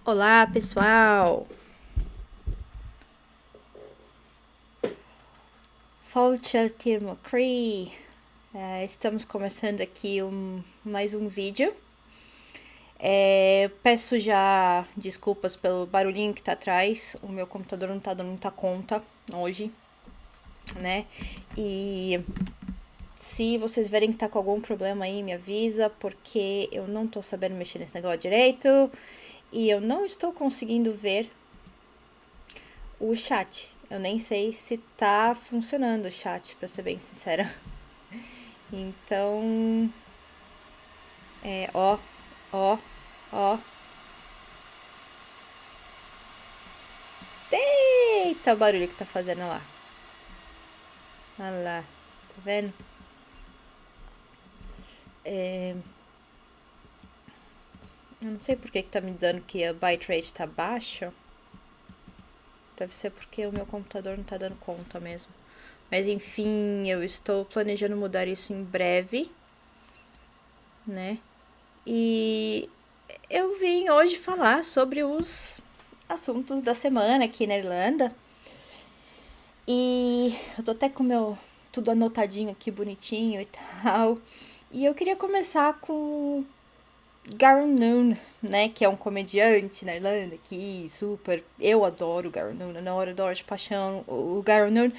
Olá, pessoal! Fawlty McCree. Estamos começando aqui mais um vídeo. Peço já desculpas pelo barulhinho que tá atrás. O meu computador não tá dando muita conta hoje, né? E se vocês verem que tá com algum problema aí, me avisa, porque eu não tô sabendo mexer nesse negócio direito e eu não estou conseguindo ver o chat. Eu nem sei se tá funcionando o chat, pra ser bem sincera. Então, ó, ó, ó. Eita, o barulho que tá fazendo lá. Olha lá, tá vendo? Eu não sei por que tá me dando que a bitrate tá baixa. Deve ser porque o meu computador não tá dando conta mesmo. Mas enfim, eu estou planejando mudar isso em breve, né? E eu vim hoje falar sobre os assuntos da semana aqui na Irlanda. E eu tô até com meu tudo anotadinho aqui, bonitinho e tal. E eu queria começar com Gary Noone, né? Que é um comediante na Irlanda que super... Eu adoro o Gary Noone, eu adoro de paixão o Gary Noone.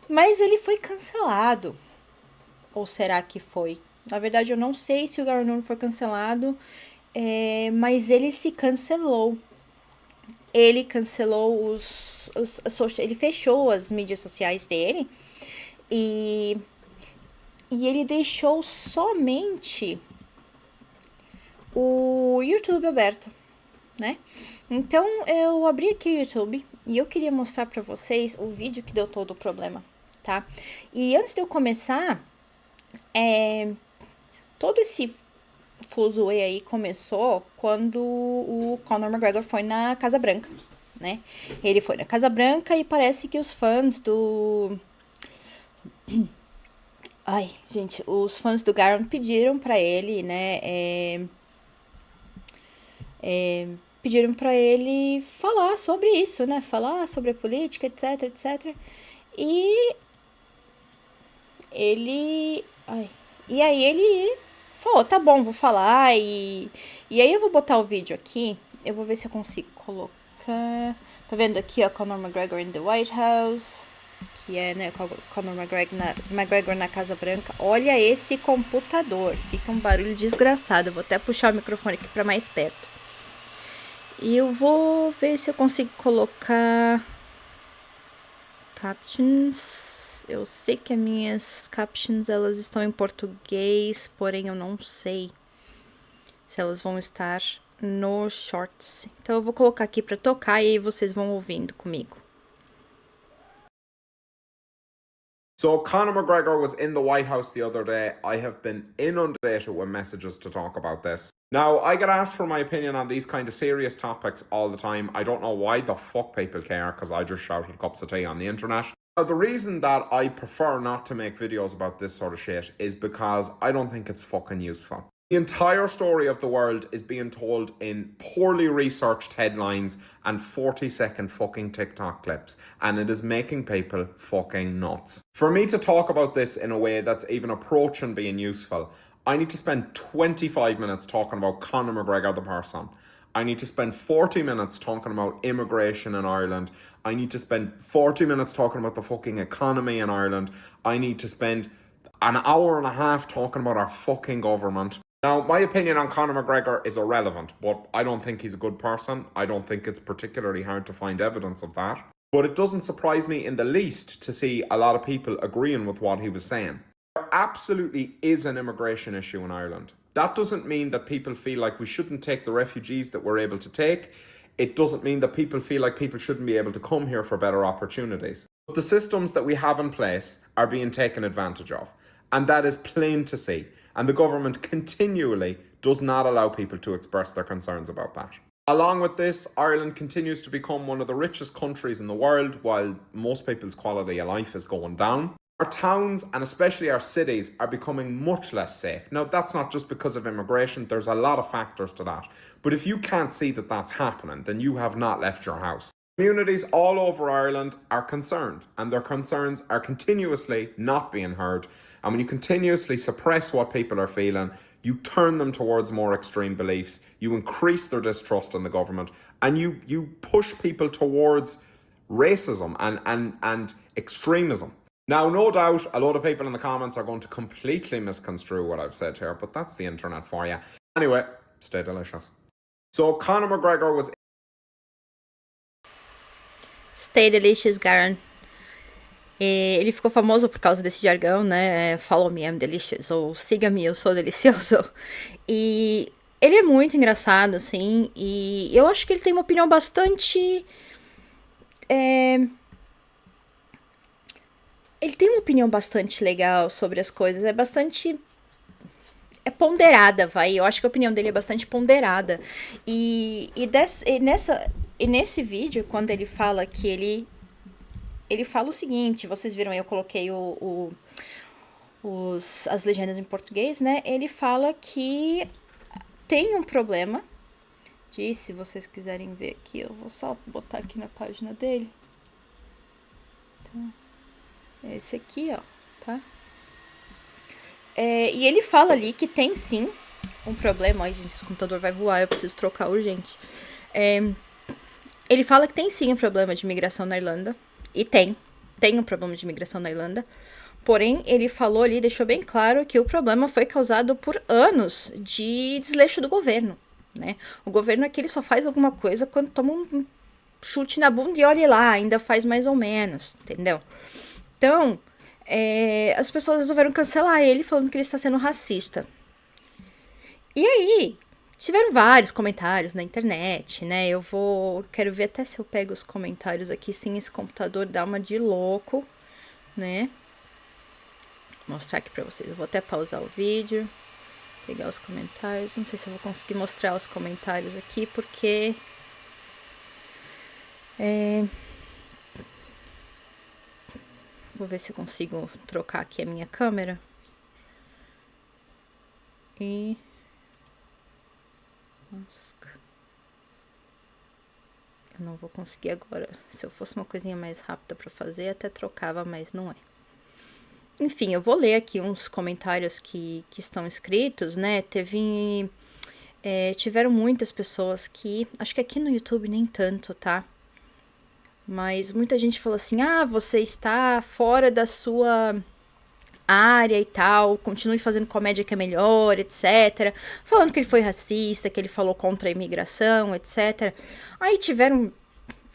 Mas ele foi cancelado. Ou será que foi? Na verdade, eu não sei se o Gary Noone foi cancelado, mas ele se cancelou. Ele cancelou ele fechou as mídias sociais dele e ele deixou somente o YouTube aberto, né? Então eu abri aqui o YouTube e eu queria mostrar pra vocês o vídeo que deu todo o problema, tá? E antes de eu começar, todo esse fuzuê aí começou quando o Conor McGregor foi na Casa Branca, né? Ele foi na Casa Branca e parece que os fãs do... Ai, gente, os fãs do Garon pediram pra ele, né? Pediram pra ele falar sobre isso, né? Falar sobre a política, etc, etc. E ele... Ai. E aí ele falou, tá bom, vou falar. E aí eu vou botar o vídeo aqui. Eu vou ver se eu consigo colocar... Tá vendo aqui, ó, Conor McGregor in the White House, que é, né, Conor McGregor na Casa Branca. Olha esse computador, fica um barulho desgraçado. Eu vou até puxar o microfone aqui pra mais perto. E eu vou ver se eu consigo colocar captions. Eu sei que as minhas captions, elas estão em português, porém eu não sei se elas vão estar no shorts. Então eu vou colocar aqui pra tocar e aí vocês vão ouvindo comigo. So Conor McGregor was in the White House the other day. I have been inundated with messages to talk about this. Now, I get asked for my opinion on these kind of serious topics all the time. I don't know why the fuck people care, because I just shouted cups of tea on the internet. Now, the reason that I prefer not to make videos about this sort of shit is because I don't think it's fucking useful. The entire story of the world is being told in poorly researched headlines and 40-second fucking TikTok clips, and it is making people fucking nuts. For me to talk about this in a way that's even approaching being useful, I need to spend 25 minutes talking about Conor McGregor the person. I need to spend 40 minutes talking about immigration in Ireland. I need to spend 40 minutes talking about the fucking economy in Ireland. I need to spend an hour and a half talking about our fucking government. Now, my opinion on Conor McGregor is irrelevant, but I don't think he's a good person. I don't think it's particularly hard to find evidence of that. But it doesn't surprise me in the least to see a lot of people agreeing with what he was saying. There absolutely is an immigration issue in Ireland. That doesn't mean that people feel like we shouldn't take the refugees that we're able to take. It doesn't mean that people feel like people shouldn't be able to come here for better opportunities. But the systems that we have in place are being taken advantage of. And that is plain to see. And the government continually does not allow people to express their concerns about that. Along with this, Ireland continues to become one of the richest countries in the world, while most people's quality of life is going down. Our towns and especially our cities are becoming much less safe. Now, that's not just because of immigration, there's a lot of factors to that. But if you can't see that that's happening, then you have not left your house. Communities all over Ireland are concerned, and their concerns are continuously not being heard. And when you continuously suppress what people are feeling, you turn them towards more extreme beliefs, you increase their distrust in the government, and you push people towards racism and extremism. Now, no doubt, a lot of people in the comments are going to completely misconstrue what I've said here, but that's the internet for you. Anyway, stay delicious. So, Conor McGregor was... Stay delicious, Garen. Ele ficou famoso por causa desse jargão, né? Follow me, I'm delicious. Ou siga-me, eu sou delicioso. E ele é muito engraçado, assim. E eu acho que ele tem uma opinião bastante... Ele tem uma opinião bastante legal sobre as coisas. É ponderada, vai. Eu acho que a opinião dele é bastante ponderada. E nesse vídeo, quando ele fala que ele fala o seguinte, vocês viram, eu coloquei as legendas em português, né? Ele fala que tem um problema. Se vocês quiserem ver aqui, eu vou só botar aqui na página dele. Tá. Esse aqui, ó, tá? E ele fala ali que tem sim um problema. Ai, gente, esse computador vai voar, eu preciso trocar urgente. Ele fala que tem sim um problema de imigração na Irlanda. E tem um problema de imigração na Irlanda. Porém, ele falou ali, deixou bem claro que o problema foi causado por anos de desleixo do governo, né? O governo aqui ele só faz alguma coisa quando toma um chute na bunda e olha lá, ainda faz mais ou menos, entendeu? Então, as pessoas resolveram cancelar ele falando que ele está sendo racista. E aí, tiveram vários comentários na internet, né? Quero ver até se eu pego os comentários aqui, sem esse computador dar uma de louco, né? Vou mostrar aqui pra vocês. Eu vou até pausar o vídeo, pegar os comentários. Não sei se eu vou conseguir mostrar os comentários aqui, porque... Vou ver se eu consigo trocar aqui a minha câmera. E... eu não vou conseguir agora. Se eu fosse uma coisinha mais rápida pra fazer, até trocava, mas não é. Enfim, eu vou ler aqui uns comentários que estão escritos, né? Tiveram muitas pessoas que... acho que aqui no YouTube nem tanto, tá? Mas muita gente falou assim, você está fora da sua área e tal, continue fazendo comédia que é melhor, etc. Falando que ele foi racista, que ele falou contra a imigração, etc. Aí tiveram,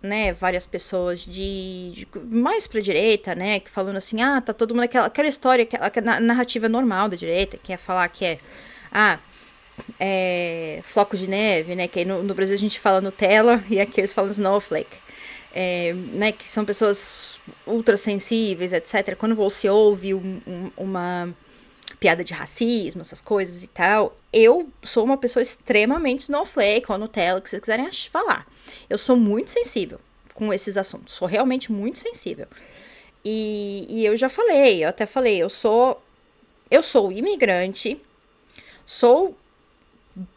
né, várias pessoas mais pra direita, né, que falando assim, tá todo mundo aquela história, aquela narrativa normal da direita, que é falar que floco de neve, né, que aí no Brasil a gente fala Nutella e aqui eles falam snowflake. Né, que são pessoas ultra sensíveis, etc. Quando você ouve uma piada de racismo, essas coisas e tal, eu sou uma pessoa extremamente snowflake ou Nutella, que vocês quiserem falar. Eu sou muito sensível com esses assuntos, sou realmente muito sensível. E eu já falei, eu até falei, eu sou imigrante, sou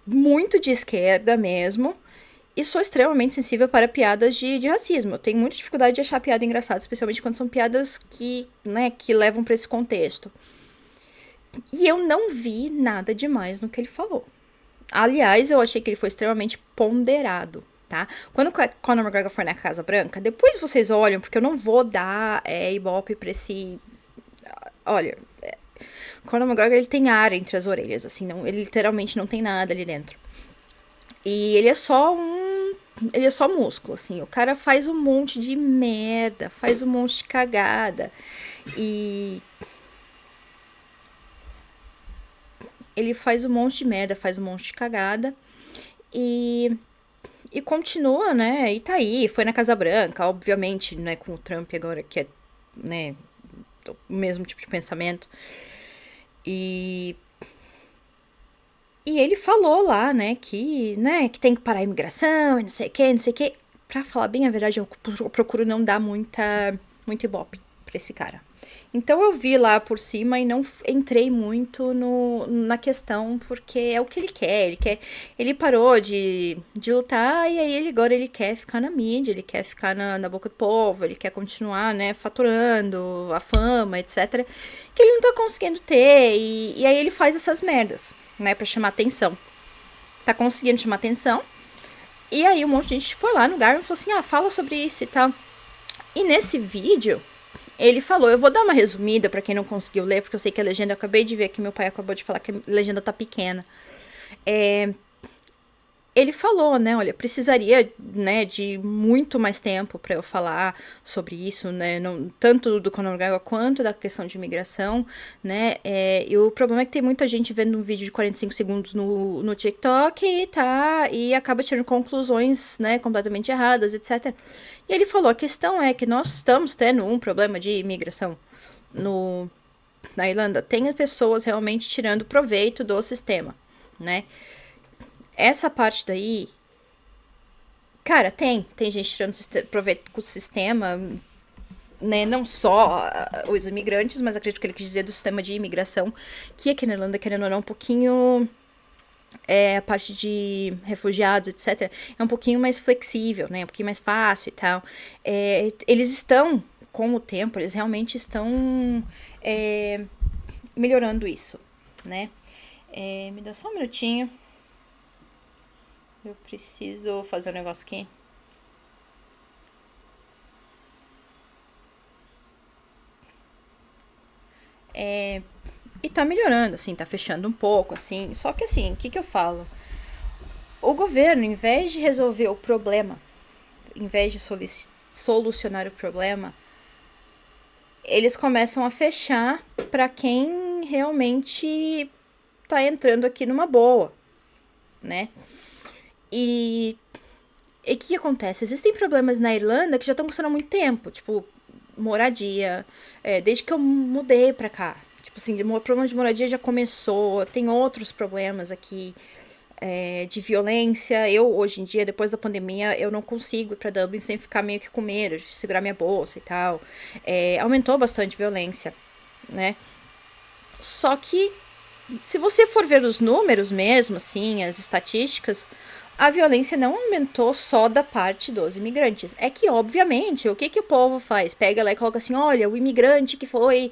muito de esquerda mesmo, e sou extremamente sensível para piadas de racismo. Eu tenho muita dificuldade de achar piada engraçada, especialmente quando são piadas que levam para esse contexto. E eu não vi nada demais no que ele falou. Aliás, eu achei que ele foi extremamente ponderado, tá? Quando o Conor McGregor foi na Casa Branca, depois vocês olham, porque eu não vou dar ibope pra esse... Olha, Conor McGregor, ele tem ar entre as orelhas, assim, não, ele literalmente não tem nada ali dentro. E ele é só músculo, assim. O cara faz um monte de merda, faz um monte de cagada. E ele faz um monte de merda, faz um monte de cagada. E continua, né? E tá aí, foi na Casa Branca, obviamente, né? Com o Trump agora, que é, né? O mesmo tipo de pensamento. E ele falou lá, né, que tem que parar a imigração, e não sei o que. Pra falar bem a verdade, eu procuro não dar muito ibope pra esse cara. Então eu vi lá por cima e não entrei muito na questão, porque é o que ele quer. Ele parou de lutar e aí agora ele quer ficar na mídia, ele quer ficar na boca do povo, ele quer continuar, né, faturando a fama, etc. Que ele não tá conseguindo ter, e aí ele faz essas merdas, né, pra chamar atenção. Tá conseguindo chamar atenção. E aí um monte de gente foi lá no Garvin e falou assim, fala sobre isso e tal. E nesse vídeo, ele falou, eu vou dar uma resumida pra quem não conseguiu ler, porque eu sei que a legenda, eu acabei de ver que meu pai acabou de falar que a legenda tá pequena. Ele falou, né, olha, precisaria, né, de muito mais tempo para eu falar sobre isso, né, não, tanto do Conor McGregor quanto da questão de imigração, né, e o problema é que tem muita gente vendo um vídeo de 45 segundos no TikTok e acaba tirando conclusões, né, completamente erradas, etc. E ele falou, a questão é que nós estamos tendo um problema de imigração na Irlanda, tem pessoas realmente tirando proveito do sistema, né. Essa parte daí, cara, tem gente tirando proveito do sistema, né, não só os imigrantes, mas acredito que ele quis dizer do sistema de imigração, que aqui na Irlanda, querendo ou não, um pouquinho, a parte de refugiados, etc., é um pouquinho mais flexível, né, um pouquinho mais fácil e tal. Eles estão, com o tempo, eles realmente estão melhorando isso, né. Me dá só um minutinho. Eu preciso fazer um negócio aqui. E tá melhorando, assim, tá fechando um pouco, assim. Só que, assim, o que eu falo? O governo, em vez de resolver o problema, em vez de solucionar o problema, eles começam a fechar pra quem realmente tá entrando aqui numa boa, né? E o que acontece? Existem problemas na Irlanda que já estão acontecendo há muito tempo, tipo, moradia, desde que eu mudei pra cá. Tipo assim, o problema de moradia já começou, tem outros problemas aqui, de violência. Eu, hoje em dia, depois da pandemia, eu não consigo ir pra Dublin sem ficar meio que com medo de segurar minha bolsa e tal. Aumentou bastante a violência, né? Só que, se você for ver os números mesmo, assim, as estatísticas, a violência não aumentou só da parte dos imigrantes. É que, obviamente, o que o povo faz? Pega lá e coloca assim, olha, o imigrante que foi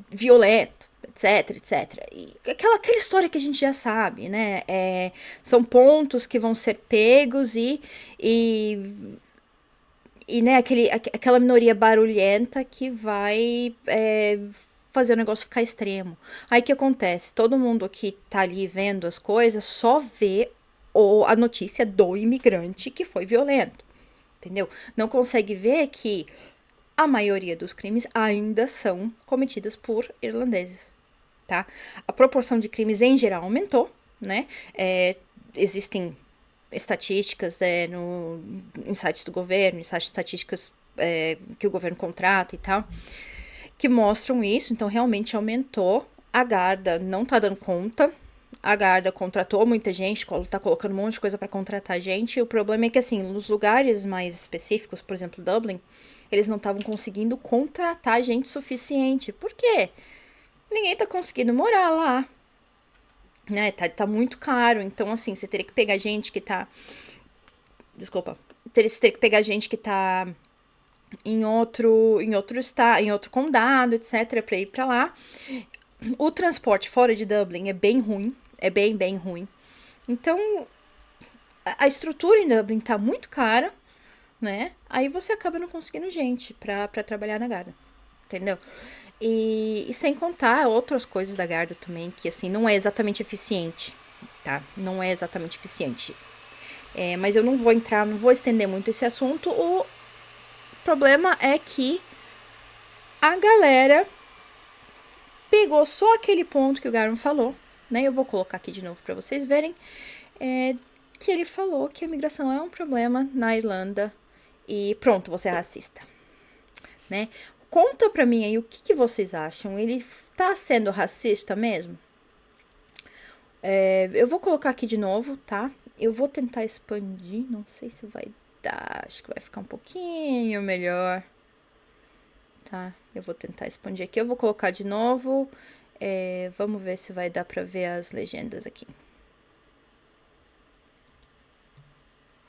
violento, etc, etc. E aquela história que a gente já sabe, né? São pontos que vão ser pegos e né, aquela minoria barulhenta que vai fazer o negócio ficar extremo. Aí o que acontece? Todo mundo que tá ali vendo as coisas só vê a notícia do imigrante que foi violento, entendeu? Não consegue ver que a maioria dos crimes ainda são cometidos por irlandeses, tá? A proporção de crimes em geral aumentou, né? Existem estatísticas em sites do governo, em sites estatísticas que o governo contrata e tal, que mostram isso. Então realmente aumentou. A Garda não tá dando conta. A Garda contratou muita gente, tá colocando um monte de coisa para contratar gente. E o problema é que, assim, nos lugares mais específicos, por exemplo, Dublin, eles não estavam conseguindo contratar gente suficiente. Por quê? Ninguém tá conseguindo morar lá, né? Tá muito caro. Então, assim, você teria que pegar gente que tá... Desculpa. Você teria que pegar gente que tá em outro estado, em outro condado, etc, para ir para lá. O transporte fora de Dublin é bem ruim, é bem ruim. Então, a estrutura em Dublin tá muito cara, né? Aí você acaba não conseguindo gente pra trabalhar na Garda, entendeu? E sem contar outras coisas da Garda também, que assim, não é exatamente eficiente, tá? Não é exatamente eficiente. Mas eu não vou estender muito esse assunto. O problema é que a galera pegou só aquele ponto que o Garen falou, né? Eu vou colocar aqui de novo para vocês verem, que ele falou que a imigração é um problema na Irlanda e pronto, você é racista, né? Conta pra mim aí o que vocês acham. Ele tá sendo racista mesmo? Eu vou colocar aqui de novo, tá? Eu vou tentar expandir, não sei se vai dar, acho que vai ficar um pouquinho melhor. tá? Eu vou tentar expandir aqui. Eu vou colocar de novo. Vamos ver se vai dar pra ver as legendas aqui.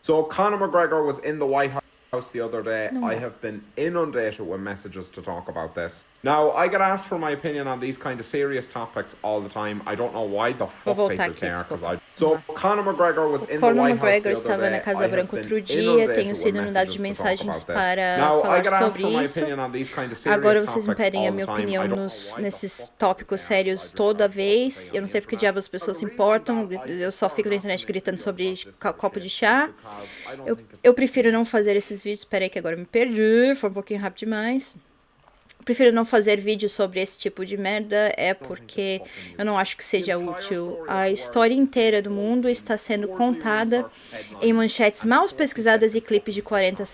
So Conor McGregor was in the White House the other day. Não I dá. have been inundated with messages to talk about this. Now, I get asked for my opinion on these kind of serious topics all the time. I don't know why the fuck voltar people aqui, care, desculpa. because So Conor McGregor was in the Conor White House McGregor the other estava na day. Casa I have Branca been outro dia. inundated Tenho with sido inundado messages de to talk mensagens about this. para Now, I falar get asked sobre for my isso. opinion on these kind of serious Agora vocês me topics pedem a all minha the time. I opinião don't know why the nesses fuck people tópicos care, sérios because I toda heard people vez. say Eu on não the sei porque internet. diabos as pessoas se importam. Eu só fico na internet gritando sobre copo de chá. Eu prefiro não fazer esses vídeos. Peraí que agora eu me perdi. Foi um pouquinho rápido demais. Prefiro não fazer vídeo sobre esse tipo de merda, porque eu não acho que seja útil. A história inteira do mundo está sendo contada em manchetes mal pesquisadas e clipes de 40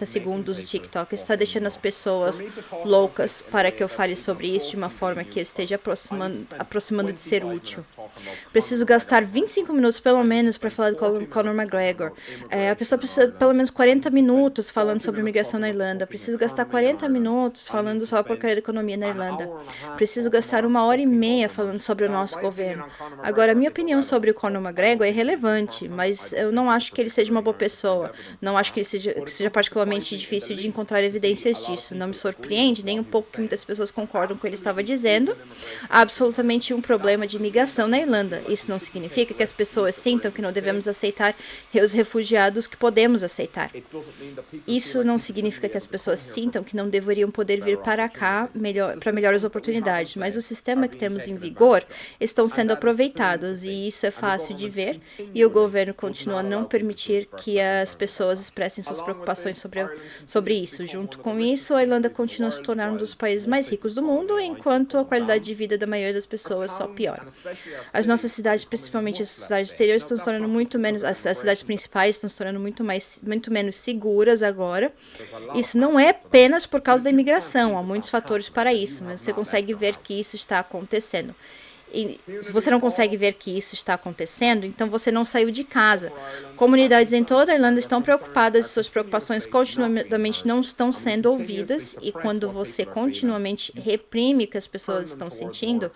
segundos do TikTok. Isso está deixando as pessoas loucas para que eu fale sobre isso de uma forma que eu esteja aproximando de ser útil. Preciso gastar 25 minutos pelo menos para falar do Conor McGregor. A pessoa precisa pelo menos 40 minutos falando sobre imigração na Irlanda. Preciso gastar 40 minutos falando só a porcaria da economia na Irlanda. Preciso gastar 1h30 falando sobre o nosso governo. Agora, a minha opinião sobre o Conor McGregor é relevante, mas eu não acho que ele seja uma boa pessoa. Não acho que seja particularmente difícil de encontrar evidências disso. Não me surpreende nem um pouco que muitas pessoas concordam com o que ele estava dizendo. Há absolutamente um problema de imigração na Irlanda. Isso não significa que as pessoas sintam que não devemos aceitar os refugiados que podemos aceitar. Isso não significa que as pessoas sintam que não deveriam poder vir para cá para melhores oportunidades, mas o sistema que temos em vigor estão sendo aproveitados e isso é fácil de ver e o governo continua a não permitir que as pessoas expressem suas preocupações sobre isso. Junto com isso, a Irlanda continua a se tornar um dos países mais ricos do mundo, enquanto a qualidade de vida da maioria das pessoas só piora. As nossas cidades, principalmente as cidades exteriores, estão se tornando muito menos, as cidades principais estão se tornando muito menos seguras agora. Isso não é apenas por causa da imigração, há muitos fatores para isso, mas você consegue ver que isso está acontecendo. E se você não consegue ver que isso está acontecendo, então você não saiu de casa. Comunidades em toda a Irlanda estão preocupadas e suas preocupações continuamente não estão sendo ouvidas. E quando você continuamente reprime o que as pessoas estão sentindo,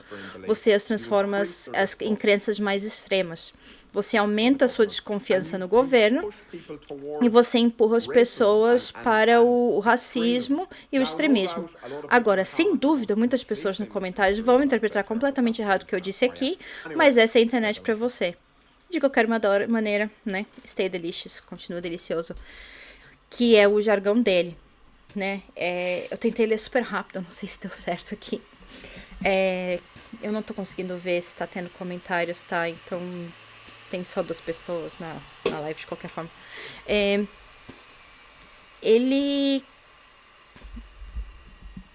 você as transforma em crenças mais extremas. Você aumenta a sua desconfiança no governo e você empurra as pessoas para o racismo e o extremismo. Agora, sem dúvida, muitas pessoas nos comentários vão interpretar completamente errado o que eu disse aqui, mas essa é a internet para você. De qualquer maneira, né? Stay delicious, continua delicioso, que é o jargão dele, né? Eu tentei ler super rápido, não sei se deu certo aqui. Eu não tô conseguindo ver se tá tendo comentários, tá? Então tem só 2 pessoas na live de qualquer forma.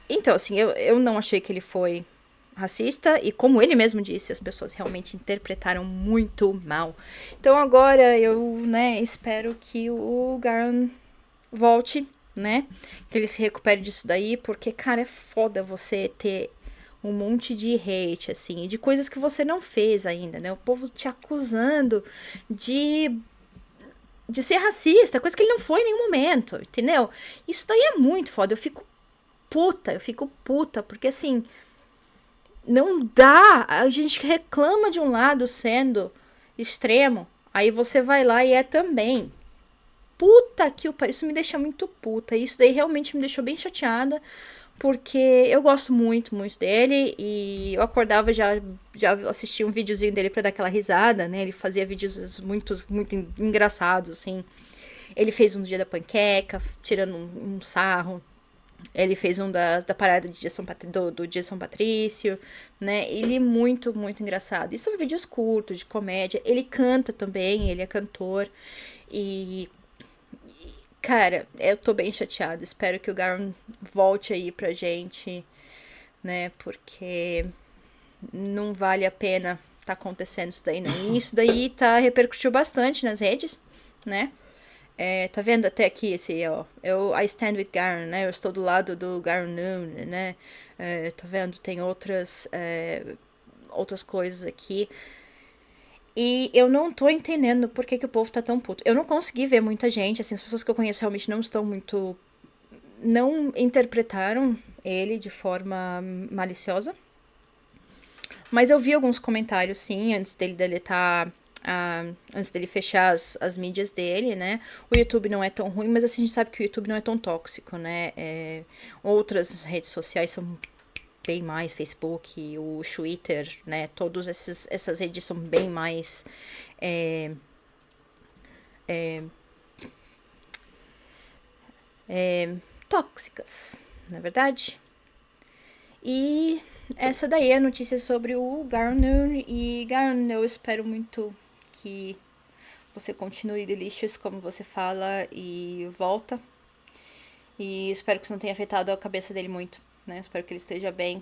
Então, assim, eu não achei que ele foi racista, e como ele mesmo disse, as pessoas realmente interpretaram muito mal. Então agora eu, né, espero que o Garon volte, né, que ele se recupere disso daí, porque, cara, é foda você ter um monte de hate, assim, e de coisas que você não fez ainda, né, o povo te acusando de ser racista, coisa que ele não foi em nenhum momento, entendeu? Isso daí é muito foda, eu fico puta, porque assim, não dá, a gente reclama de um lado sendo extremo, aí você vai lá e é também. Puta que o pariu, isso me deixa muito puta, isso daí realmente me deixou bem chateada, porque eu gosto muito, muito dele, e eu acordava, já assistia um videozinho dele pra dar aquela risada, né, ele fazia vídeos muito, muito engraçados, assim, ele fez um dia da panqueca, tirando um sarro. Ele fez um da parada do dia São Patrício, né? Ele é muito, muito engraçado. E são vídeos curtos, de comédia. Ele canta também, ele é cantor. Cara, eu tô bem chateada. Espero que o Garon volte aí pra gente, né? Porque não vale a pena tá acontecendo isso daí, não. E isso daí repercutiu bastante nas redes, né? Tá vendo até aqui esse, ó, I stand with Garon, né, eu estou do lado do Garon Noone, né, tá vendo, tem outras coisas aqui, e eu não tô entendendo por que o povo tá tão puto. Eu não consegui ver muita gente, assim, as pessoas que eu conheço realmente não estão muito não interpretaram ele de forma maliciosa. Mas eu vi alguns comentários, sim, antes dele deletar, antes dele fechar as mídias dele, né? O YouTube não é tão ruim, mas assim, a gente sabe que o YouTube não é tão tóxico, né? Outras redes sociais são bem mais, Facebook, o Twitter, né? Todas essas redes são bem mais tóxicas, na verdade. E essa daí é a notícia sobre o Garnoon. E Garnoon, eu espero muito que você continue delicious, como você fala, e volta. E espero que isso não tenha afetado a cabeça dele muito, né? Espero que ele esteja bem.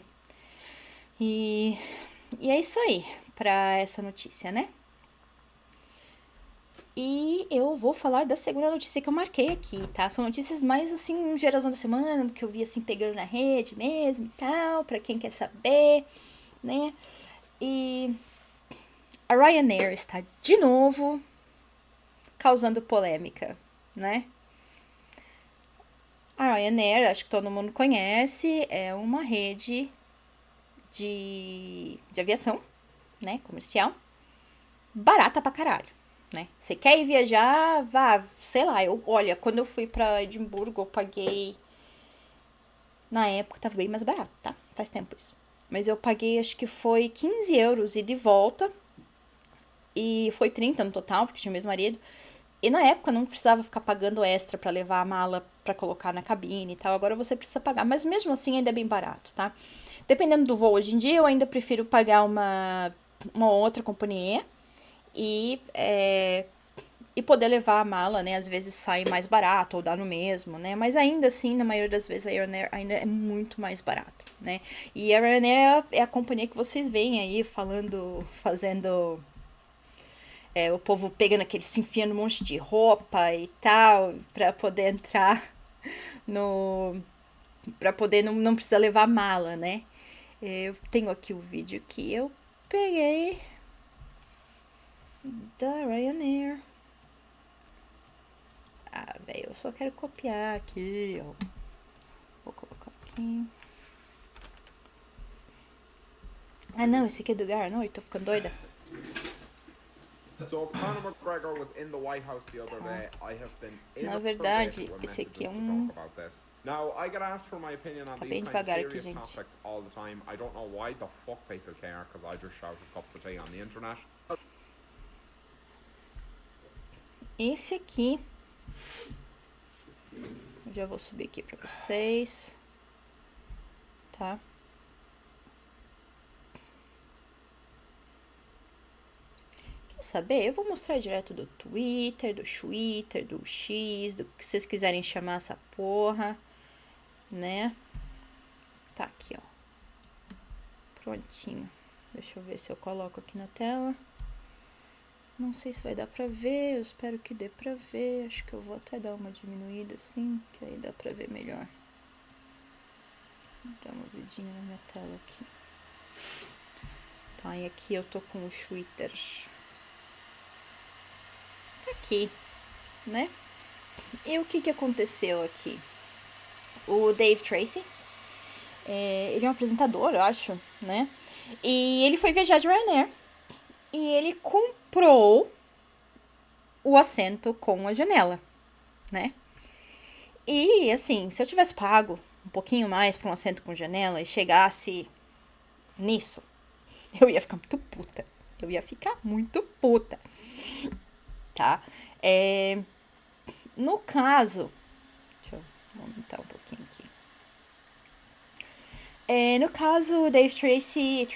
E é isso aí pra essa notícia, né? E eu vou falar da segunda notícia que eu marquei aqui, tá? São notícias mais, assim, geração da semana, do que eu vi, assim, pegando na rede mesmo e tal, pra quem quer saber, né? E a Ryanair está de novo causando polêmica, né? A Ryanair, acho que todo mundo conhece, é uma rede de aviação, né? Comercial, barata pra caralho. Né? Você quer ir viajar, vá, sei lá, olha, quando eu fui pra Edimburgo, eu paguei, na época tava bem mais barato, tá? Faz tempo isso. Mas eu paguei, acho que foi 15 euros e de volta, e foi 30 no total, porque tinha meu marido. E na época não precisava ficar pagando extra pra levar a mala pra colocar na cabine e tal. Agora você precisa pagar, mas mesmo assim ainda é bem barato, tá? Dependendo do voo hoje em dia, eu ainda prefiro pagar uma outra companhia e poder levar a mala, né? Às vezes sai mais barato ou dá no mesmo, né? Mas ainda assim, na maioria das vezes, a Ryanair ainda é muito mais barata, né? E a Ryanair é a companhia que vocês veem aí falando, fazendo o povo pegando se enfiando um monte de roupa e tal, pra poder entrar no... pra poder não precisar levar mala, né? Eu tenho aqui o vídeo que eu peguei da Ryanair. Ah, velho, eu só quero copiar aqui, ó. Vou colocar aqui. Ah, não, esse aqui é do Garnoon, eu tô ficando doida. So Conor McGregor was in the White House the other day. I have been Na inundated verdade, with esse aqui é messages to um... talk about this. Now, I get asked for my opinion on Tá these bem kind of devagar aqui, serious gente. topics all the time. I don't know why the fuck people care, because I just shouted cups of tea on the internet. Esse aqui... Eu já vou subir aqui pra vocês. Tá? Quer saber? Eu vou mostrar direto do Twitter, do X, do que vocês quiserem chamar essa porra, né? Tá aqui, ó. Prontinho. Deixa eu ver se eu coloco aqui na tela. Não sei se vai dar pra ver, eu espero que dê pra ver. Acho que eu vou até dar uma diminuída assim, que aí dá pra ver melhor. Vou dar uma vidinha na minha tela aqui. Tá, e aqui eu tô com o Twitter. Tá aqui, né? E o que aconteceu aqui? O Dave Tracy, ele é um apresentador, eu acho, né? E ele foi viajar de Ryanair. E ele comprou o assento com a janela, né? E, assim, se eu tivesse pago um pouquinho mais pra um assento com janela e chegasse nisso, eu ia ficar muito puta. Eu ia ficar muito puta, tá? No caso... Deixa eu aumentar um pouquinho aqui. No caso, o Dave Tracy,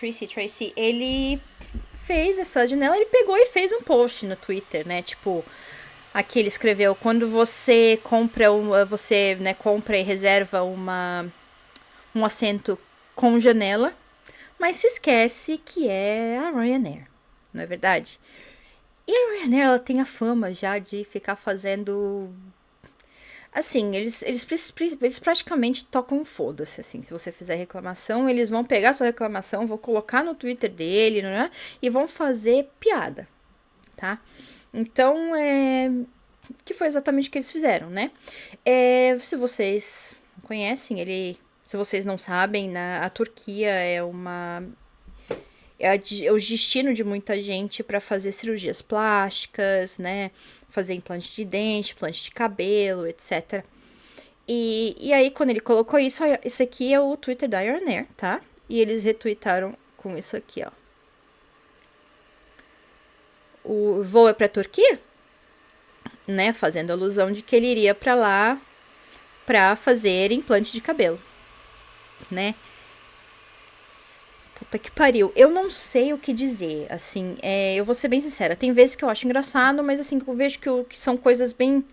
ele fez essa janela, ele pegou e fez um post no Twitter, né? Tipo, aqui ele escreveu: quando você compra, né, compra e reserva um assento com janela, mas se esquece que é a Ryanair, não é verdade? E a Ryanair, ela tem a fama já de ficar fazendo... Assim, eles praticamente tocam foda-se, assim. Se você fizer reclamação, eles vão pegar sua reclamação, vão colocar no Twitter dele, né? E vão fazer piada, tá? Então, que foi exatamente o que eles fizeram, né? Se vocês conhecem, se vocês não sabem, a Turquia é o destino de muita gente para fazer cirurgias plásticas, né? Fazer implante de dente, implante de cabelo, etc. E aí, quando ele colocou isso aqui é o Twitter da Ryanair, tá? E eles retweetaram com isso aqui, ó. O voo é pra Turquia, né? Fazendo alusão de que ele iria pra lá pra fazer implante de cabelo, né? Puta que pariu. Eu não sei o que dizer, assim, eu vou ser bem sincera. Tem vezes que eu acho engraçado, mas assim, eu vejo que são coisas bem...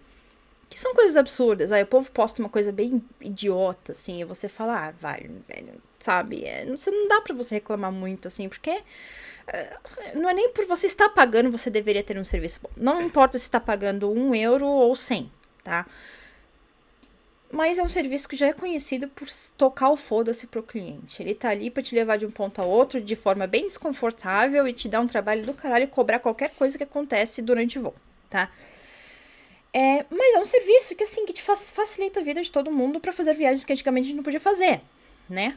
Que são coisas absurdas. Aí o povo posta uma coisa bem idiota, assim, e você fala, velho, sabe? Não dá pra você reclamar muito, assim, porque... Não é nem por você estar pagando, você deveria ter um serviço bom. Não importa se está pagando 1 euro ou 100, tá? Mas é um serviço que já é conhecido por tocar o foda-se pro cliente. Ele tá ali pra te levar de um ponto a outro de forma bem desconfortável e te dar um trabalho do caralho e cobrar qualquer coisa que acontece durante o voo, tá? Mas é um serviço que, assim, que te facilita a vida de todo mundo pra fazer viagens que antigamente a gente não podia fazer, né?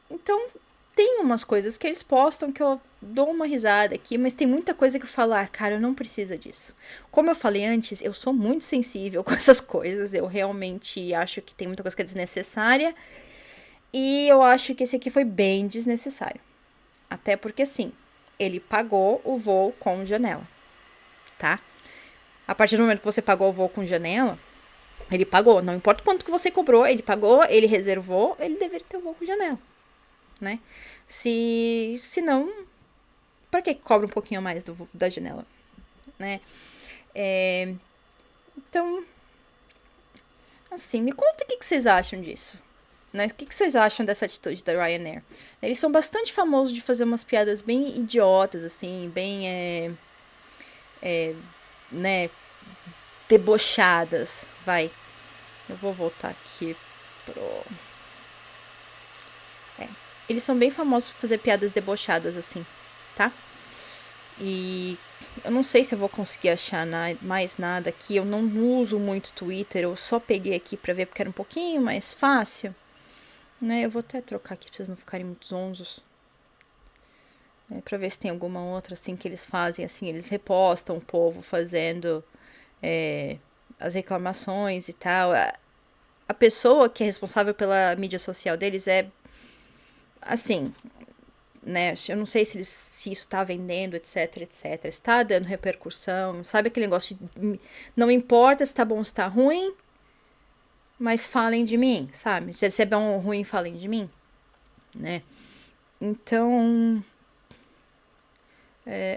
Então, tem umas coisas que eles postam que eu dou uma risada aqui, mas tem muita coisa que eu falo, cara, eu não precisa disso. Como eu falei antes, eu sou muito sensível com essas coisas, eu realmente acho que tem muita coisa que é desnecessária, e eu acho que esse aqui foi bem desnecessário. Até porque, assim, ele pagou o voo com janela, tá? A partir do momento que você pagou o voo com janela, ele pagou, não importa quanto que você cobrou, ele pagou, ele reservou, ele deveria ter o voo com janela, né? Se não, pra que cobra um pouquinho a mais da janela, né? Então, assim, me conta o que vocês acham disso, né? O que vocês acham dessa atitude da Ryanair? Eles são bastante famosos de fazer umas piadas bem idiotas, assim, bem, né, debochadas, vai. Eu vou voltar aqui pro... Eles são bem famosos por fazer piadas debochadas, assim, tá? E eu não sei se eu vou conseguir achar mais nada aqui. Eu não uso muito Twitter, eu só peguei aqui pra ver porque era um pouquinho mais fácil, né? Eu vou até trocar aqui pra vocês não ficarem muito zonzos. Pra ver se tem alguma outra, assim, que eles fazem, assim, eles repostam o povo fazendo as reclamações e tal. A pessoa que é responsável pela mídia social deles assim, né? Eu não sei se isso tá vendendo, etc, etc. Está dando repercussão. Sabe aquele negócio de não importa se tá bom ou se tá ruim, mas falem de mim, sabe? Se é bom ou ruim, falem de mim, né? Então,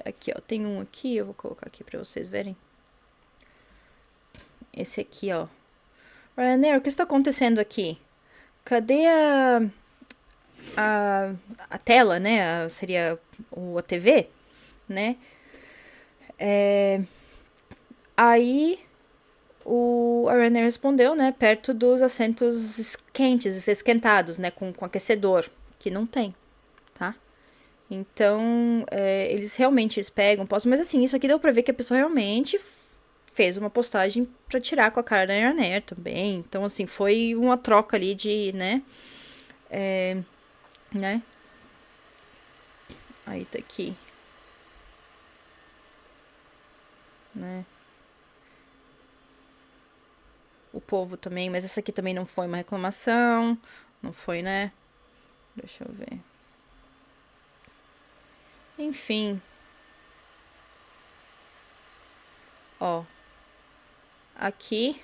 aqui, ó, tem um aqui, eu vou colocar aqui pra vocês verem. Esse aqui, ó. Ryanair, o que está acontecendo aqui? Cadê a tela, né? Seria a TV, né? Aí a Ryanair respondeu, né? Perto dos assentos quentes, esquentados, né? Com aquecedor, que não tem, tá? Então, eles pegam, postam, mas assim, isso aqui deu pra ver que a pessoa realmente fez uma postagem pra tirar com a cara da Ryanair também. Então, assim, foi uma troca ali de, né? Né? Aí tá aqui. Né? O povo também, mas essa aqui também não foi uma reclamação. Não foi, né? Deixa eu ver. Enfim. Ó. Aqui.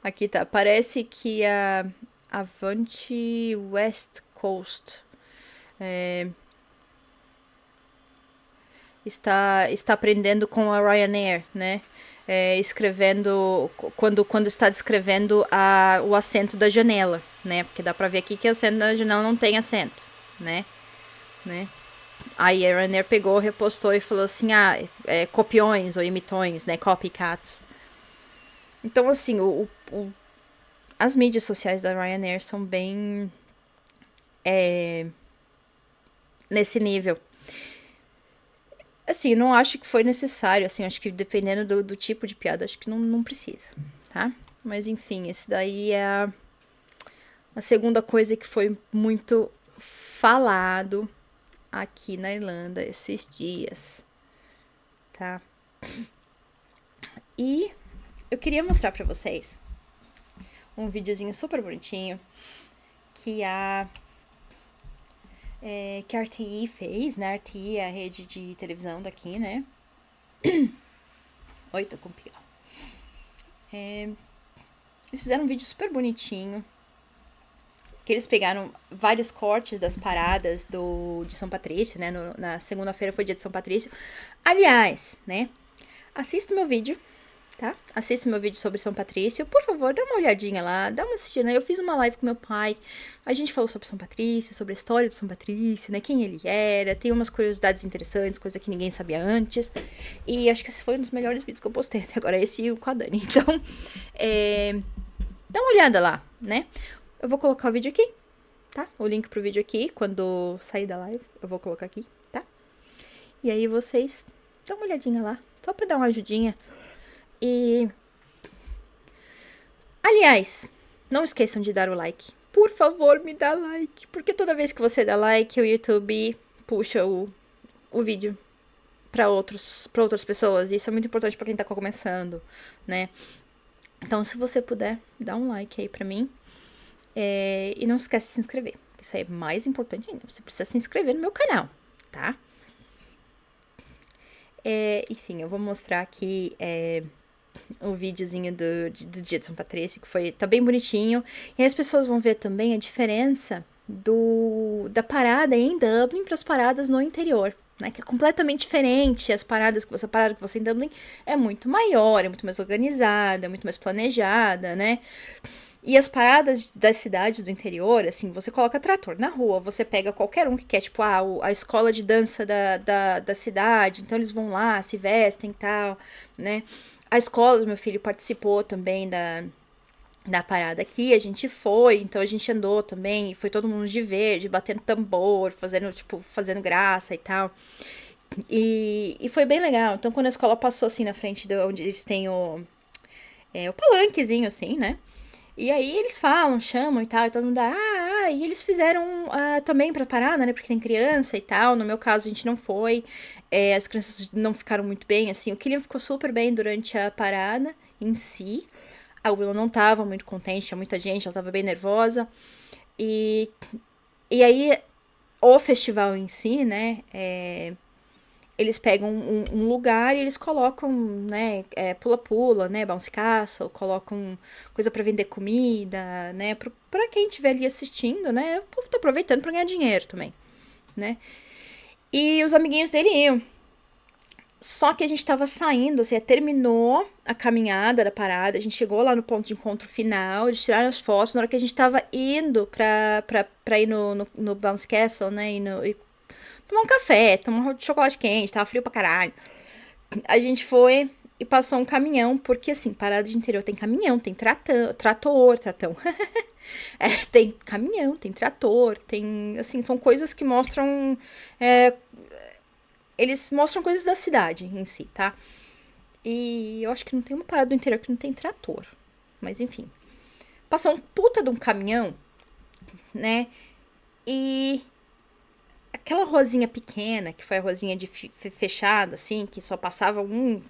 Aqui tá. Parece que a Avante West Coast está aprendendo com a Ryanair, né? Escrevendo quando está descrevendo o assento da janela, né? Porque dá pra ver aqui que o assento da janela não tem assento, né? Aí a Ryanair pegou, repostou e falou assim, copiões ou imitões, né? Copycats. Então, assim, as mídias sociais da Ryanair são bem nesse nível. Assim, não acho que foi necessário, assim, acho que dependendo do tipo de piada, acho que não precisa, tá? Mas enfim, esse daí é a segunda coisa que foi muito falado aqui na Irlanda esses dias, tá? E eu queria mostrar pra vocês um videozinho super bonitinho que a RTE fez, né? A RTE é a rede de televisão daqui, né? Oi, tô com pigal. Eles fizeram um vídeo super bonitinho, que eles pegaram vários cortes das paradas de São Patrício, né? Na segunda-feira foi dia de São Patrício. Aliás, né? Assista o meu vídeo, tá? Assista o meu vídeo sobre São Patrício. Por favor, dá uma olhadinha lá, dá uma assistida. Eu fiz uma live com meu pai, a gente falou sobre São Patrício, sobre a história de São Patrício, né? Quem ele era, tem umas curiosidades interessantes, coisa que ninguém sabia antes. E acho que esse foi um dos melhores vídeos que eu postei até agora, esse e o com a Dani. Então, dá uma olhada lá, né? Eu vou colocar o vídeo aqui, tá? O link pro vídeo aqui, quando sair da live, eu vou colocar aqui, tá? E aí vocês dão uma olhadinha lá, só pra dar uma ajudinha. E... aliás, não esqueçam de dar o like. Por favor, me dá like, porque toda vez que você dá like, o YouTube puxa o vídeo pra outras pessoas. E isso é muito importante pra quem tá começando, né? Então, se você puder, dá um like aí pra mim. E não esquece de se inscrever. Isso aí é mais importante ainda. Você precisa se inscrever no meu canal, tá? Enfim, eu vou mostrar aqui o videozinho do dia de São Patrício, que tá bem bonitinho. E aí as pessoas vão ver também a diferença da parada em Dublin para as paradas no interior, né? Que é completamente diferente. A parada que você em Dublin é muito maior, é muito mais organizada, é muito mais planejada, né? E as paradas das cidades do interior, assim, você coloca trator na rua, você pega qualquer um que quer, tipo, a escola de dança da cidade, então eles vão lá, se vestem e tal, né? A escola do meu filho participou também da parada aqui, a gente foi, então a gente andou também, foi todo mundo de verde, batendo tambor, fazendo graça e tal. E foi bem legal. Então, quando a escola passou, assim, na frente de onde eles têm o palanquezinho, assim, né? E aí eles chamam e tal, e todo mundo dá, e eles fizeram também pra parada, né, porque tem criança e tal, no meu caso a gente não foi, as crianças não ficaram muito bem, assim, o Killian ficou super bem durante a parada em si, a Willow não tava muito contente, tinha muita gente, ela tava bem nervosa, e aí o festival em si, né, eles pegam um lugar e eles colocam, né, pula-pula, né, bounce castle, colocam coisa pra vender comida, né, pra quem estiver ali assistindo, né, o povo tá aproveitando pra ganhar dinheiro também, né. E os amiguinhos dele iam. Só que a gente tava saindo, assim, terminou a caminhada da parada, a gente chegou lá no ponto de encontro final, eles tiraram as fotos, na hora que a gente tava indo pra ir no bounce castle, né, e tomar um café, tomar um chocolate quente, tava frio pra caralho. A gente foi e passou um caminhão, porque assim, parada de interior tem caminhão, tem trator, tem caminhão, tem trator, tem, assim, são coisas que mostram, eles mostram coisas da cidade em si, tá? E eu acho que não tem uma parada do interior que não tem trator, mas enfim. Passou um puta de um caminhão, né, e aquela ruazinha pequena, que foi a ruazinha de fechada, assim, que só passava um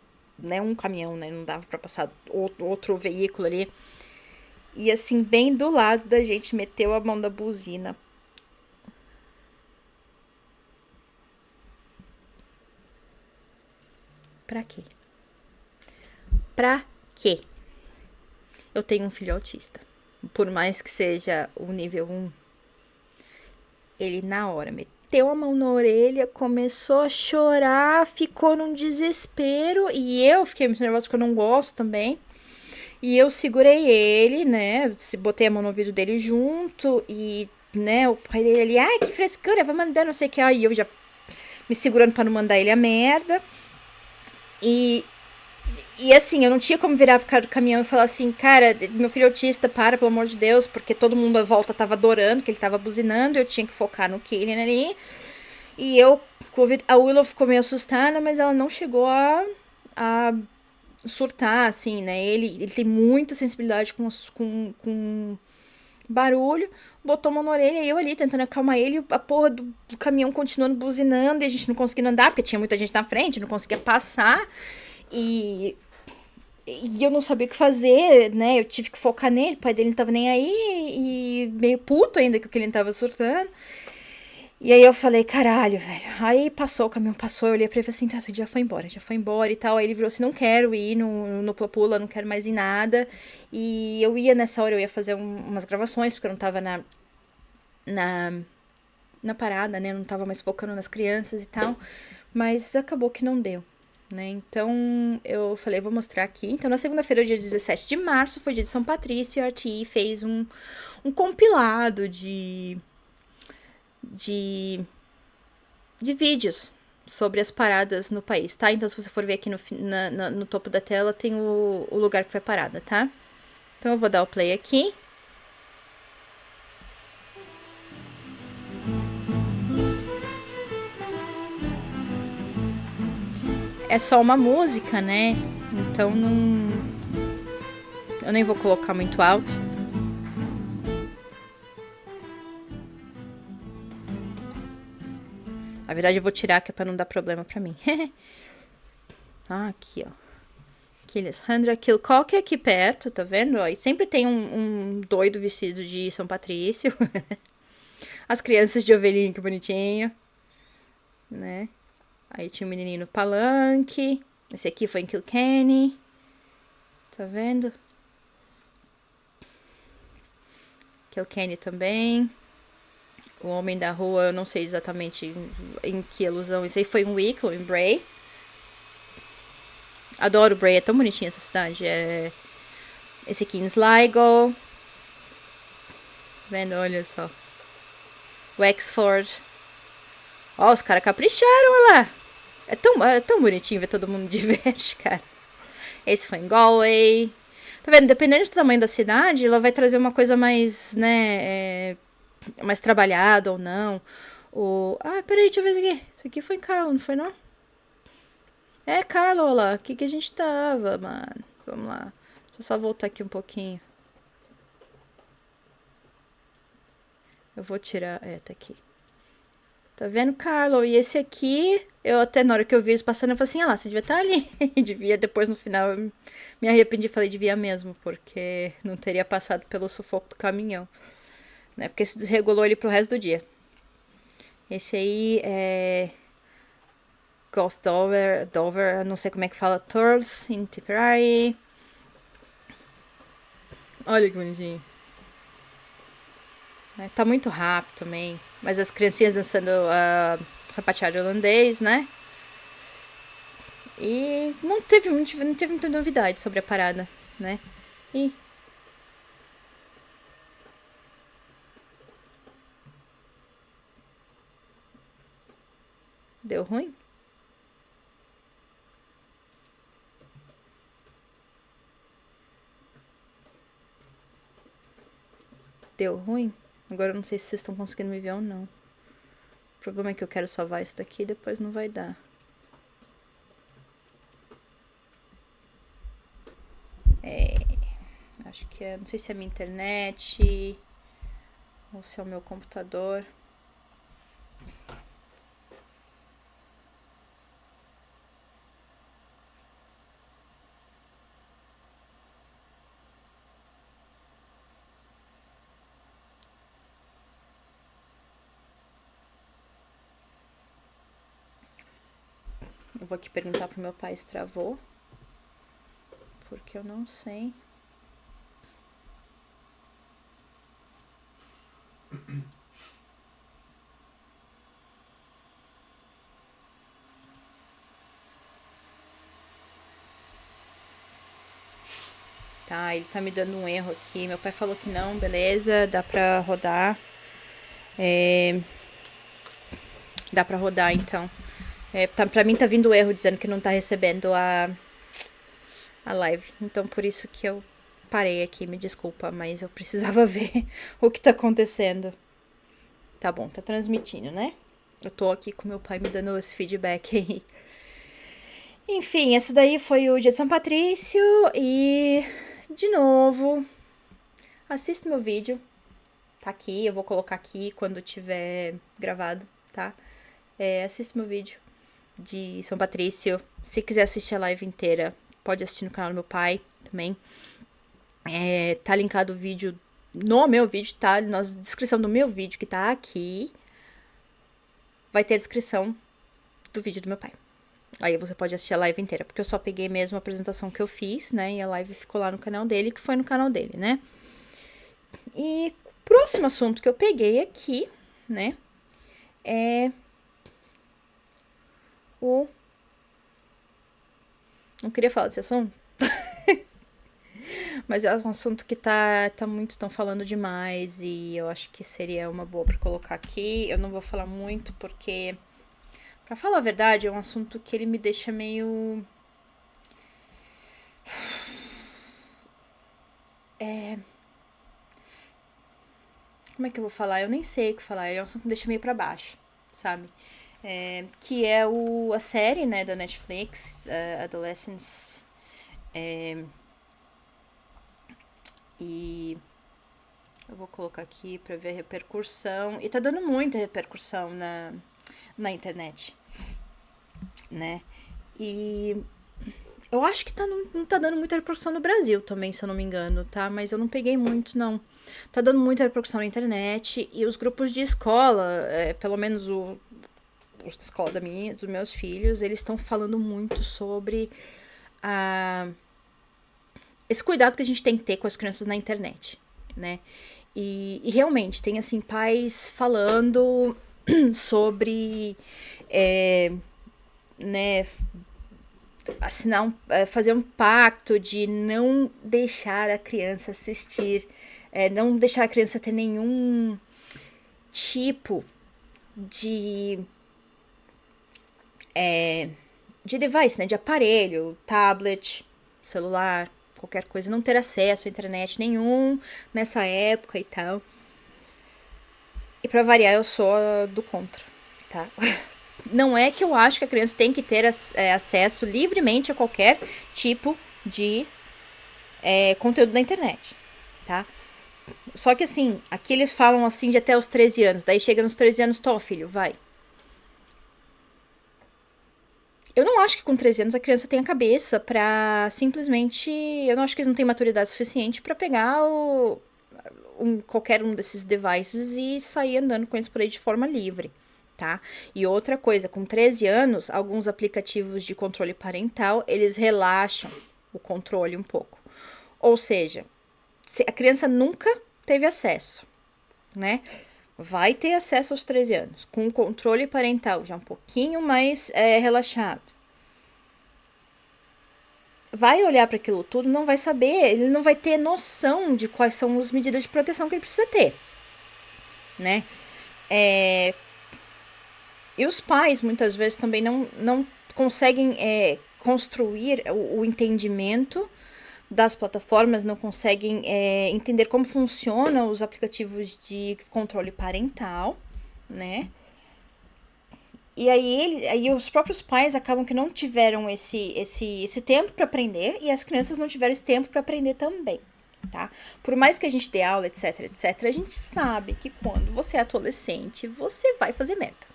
caminhão, né? Não dava pra passar outro veículo ali. E assim, bem do lado da gente, meteu a mão da buzina. Pra quê? Pra quê? Eu tenho um filho autista. Por mais que seja o nível 1, ele na hora meteu a mão na orelha, começou a chorar, ficou num desespero. E eu fiquei muito nervosa porque eu não gosto também. E eu segurei ele, né? Botei a mão no ouvido dele junto. E, né, o pai dele ali, ai, que frescura, vai mandar não sei o que. Aí eu já me segurando pra não mandar ele a merda. E assim, eu não tinha como virar pro cara do caminhão e falar assim, cara, meu filho autista, para, pelo amor de Deus, porque todo mundo à volta tava adorando, que ele tava buzinando, eu tinha que focar no Killian ali. E a Willow ficou meio assustada, mas ela não chegou a surtar, assim, né? Ele tem muita sensibilidade com barulho, botou a mão na orelha e eu ali tentando acalmar ele, a porra do caminhão continuando buzinando e a gente não conseguindo andar, porque tinha muita gente na frente, não conseguia passar. E eu não sabia o que fazer, né? Eu tive que focar nele, o pai dele não tava nem aí e meio puto ainda que o que ele tava surtando. E aí eu falei, caralho, velho. Aí passou, o caminhão passou, eu olhei pra ele e falei assim, tá, já foi embora e tal. Aí ele virou assim, não quero ir no Pula, não quero mais ir nada. E eu ia nessa hora, eu ia fazer umas gravações, porque eu não tava na, na parada, né? Eu não tava mais focando nas crianças e tal. Mas acabou que não deu, né? Então eu falei, vou mostrar aqui. Então na segunda-feira, dia 17 de março, foi dia de São Patrício, e a RTE fez um compilado de vídeos sobre as paradas no país, tá? Então, se você for ver aqui no topo da tela, tem o lugar que foi parada, tá? Então, eu vou dar o play aqui. É só uma música, né? Então, não... eu nem vou colocar muito alto. Na verdade, eu vou tirar, que é pra não dar problema pra mim. Aqui, ó. Aqui, Alessandra Kilcock aqui perto, tá vendo? E sempre tem um doido vestido de São Patrício. As crianças de ovelhinho, que bonitinho. Né? Aí tinha o menininho Palanque. Esse aqui foi em Kilkenny. Tá vendo? Kilkenny também. O Homem da Rua, eu não sei exatamente em que alusão. Isso aí foi em Wicklow, em Bray. Adoro Bray, é tão bonitinha essa cidade. Esse aqui em Sligo. Vendo, olha só. Wexford. Ó, os caras capricharam, olha lá. É tão bonitinho ver todo mundo de verde, cara. Esse foi em Galway. Tá vendo? Dependendo do tamanho da cidade, ela vai trazer uma coisa mais, né, mais trabalhada ou não. Ah, peraí, deixa eu ver isso aqui. Isso aqui foi em Carlo, não foi não? É, Carlo, olha lá. Aqui que a gente tava, mano. Vamos lá. Deixa eu só voltar aqui um pouquinho. Eu vou tirar... tá aqui. Tá vendo, Carlo? E esse aqui, eu até na hora que eu vi eles passando, eu falei assim, lá, você devia estar ali. E devia, depois no final, eu me arrependi, falei, devia mesmo, porque não teria passado pelo sufoco do caminhão. Né? Porque isso desregulou ele pro resto do dia. Esse aí é... Gulf Dover, não sei como é que fala, Thurles, em Tipperary. Olha que bonitinho. Tá muito rápido também. Mas as criancinhas dançando sapateado holandês, né? E não teve muita novidade sobre a parada, né? E... deu ruim? Deu ruim? Agora eu não sei se vocês estão conseguindo me ver ou não. O problema é que eu quero salvar isso daqui e depois não vai dar. Acho que é... não sei se é a minha internet ou se é o meu computador. Eu vou aqui perguntar pro meu pai se travou. Porque eu não sei. Tá, ele tá me dando um erro aqui. Meu pai falou que não, beleza, dá pra rodar. Dá pra rodar, então. Pra mim tá vindo erro, dizendo que não tá recebendo a live. Então, por isso que eu parei aqui, me desculpa, mas eu precisava ver o que tá acontecendo. Tá bom, tá transmitindo, né? Eu tô aqui com meu pai me dando esse feedback aí. Enfim, esse daí foi o dia de São Patrício e, de novo, assista meu vídeo. Tá aqui, eu vou colocar aqui quando tiver gravado, tá? Assista meu vídeo de São Patrício. Se quiser assistir a live inteira, pode assistir no canal do meu pai também. Tá linkado o vídeo no meu vídeo, tá? Na descrição do meu vídeo, que tá aqui, vai ter a descrição do vídeo do meu pai. Aí você pode assistir a live inteira, porque eu só peguei mesmo a apresentação que eu fiz, né? E a live ficou lá no canal dele, que foi no canal dele, né? E o próximo assunto que eu peguei aqui, né? É o... Não queria falar desse assunto, mas é um assunto que tá muito, estão falando demais e eu acho que seria uma boa pra colocar aqui. Eu não vou falar muito porque, pra falar a verdade, é um assunto que ele me deixa meio... Como é que eu vou falar? Eu nem sei o que falar. Ele é um assunto que me deixa meio pra baixo, sabe? Que é a série, né, da Netflix, Adolescence. E eu vou colocar aqui pra ver a repercussão. E tá dando muita repercussão na internet, né? E eu acho que não tá dando muita repercussão no Brasil também, se eu não me engano, tá? Mas eu não peguei muito, não. Tá dando muita repercussão na internet e os grupos de escola, pelo menos os da escola dos meus filhos, eles estão falando muito sobre esse cuidado que a gente tem que ter com as crianças na internet, né? E realmente, tem, assim, pais falando sobre, né, fazer um pacto de não deixar a criança assistir, não deixar a criança ter nenhum tipo de device, né, de aparelho, tablet, celular, qualquer coisa, não ter acesso à internet nenhum nessa época e tal. E pra variar, eu sou do contra, tá? Não é que eu acho que a criança tem que ter acesso livremente a qualquer tipo de conteúdo da internet, tá? Só que assim, aqui eles falam assim de até os 13 anos. Daí chega nos 13 anos, tô, filho, vai. Eu não acho que com 13 anos a criança tenha cabeça pra simplesmente... Eu não acho que eles não têm maturidade suficiente pra pegar qualquer um desses devices e sair andando com eles por aí de forma livre, tá? E outra coisa, com 13 anos, alguns aplicativos de controle parental, eles relaxam o controle um pouco. Ou seja, a criança nunca teve acesso, né? Vai ter acesso aos 13 anos, com o controle parental já um pouquinho mais relaxado. Vai olhar para aquilo tudo, não vai saber, ele não vai ter noção de quais são as medidas de proteção que ele precisa ter, né? E os pais, muitas vezes, também não conseguem construir o entendimento das plataformas, não conseguem entender como funcionam os aplicativos de controle parental, né? E aí os próprios pais acabam que não tiveram esse tempo para aprender e as crianças não tiveram esse tempo para aprender também, tá? Por mais que a gente dê aula, etc, etc, a gente sabe que quando você é adolescente, você vai fazer merda.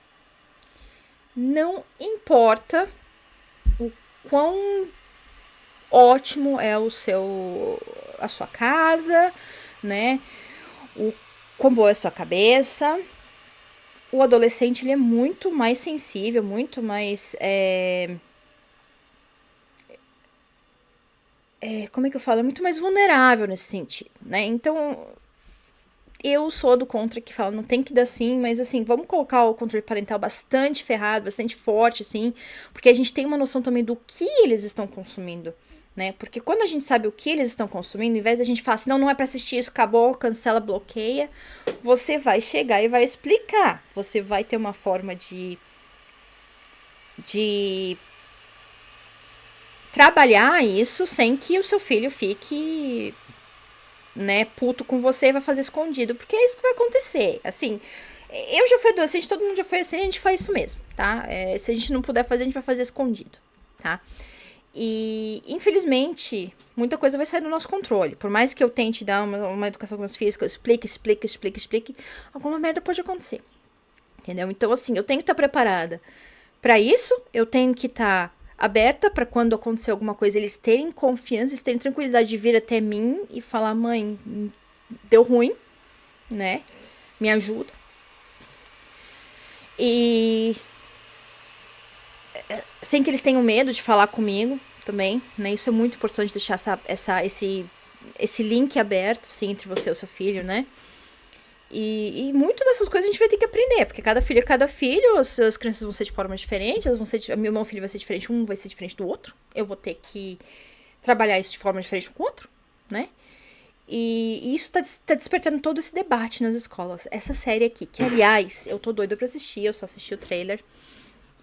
Não importa o quão ótimo é a sua casa, né? O quão boa é a sua cabeça. O adolescente, ele é muito mais sensível, muito mais... como é que eu falo? É muito mais vulnerável nesse sentido, né? Então, eu sou do contra que fala, não tem que dar sim, mas assim, vamos colocar o controle parental bastante ferrado, bastante forte, assim, porque a gente tem uma noção também do que eles estão consumindo, né? Porque quando a gente sabe o que eles estão consumindo, em vez da gente falar assim, não é pra assistir isso, acabou, cancela, bloqueia, você vai chegar e vai explicar. Você vai ter uma forma de trabalhar isso sem que o seu filho fique, né, puto com você e vai fazer escondido, porque é isso que vai acontecer. Assim, eu já fui adolescente, todo mundo já foi assim, a gente faz isso mesmo, tá? Se a gente não puder fazer, a gente vai fazer escondido, tá? E, infelizmente, muita coisa vai sair do nosso controle. Por mais que eu tente dar uma educação com meus filhos, que eu explique, alguma merda pode acontecer. Entendeu? Então, assim, eu tenho que estar preparada para isso, eu tenho que estar aberta para quando acontecer alguma coisa, eles terem confiança, eles terem tranquilidade de vir até mim e falar, mãe, deu ruim, né? Me ajuda. E sem que eles tenham medo de falar comigo também, né? Isso é muito importante, deixar esse link aberto, assim, entre você e o seu filho, né? E muito dessas coisas a gente vai ter que aprender, porque cada filho é cada filho, as crianças vão ser de formas diferentes, elas vão ser meu filho vai ser diferente, um vai ser diferente do outro, eu vou ter que trabalhar isso de forma diferente com o outro, né? E isso tá despertando todo esse debate nas escolas. Essa série aqui, que aliás, eu tô doida pra assistir, eu só assisti o trailer,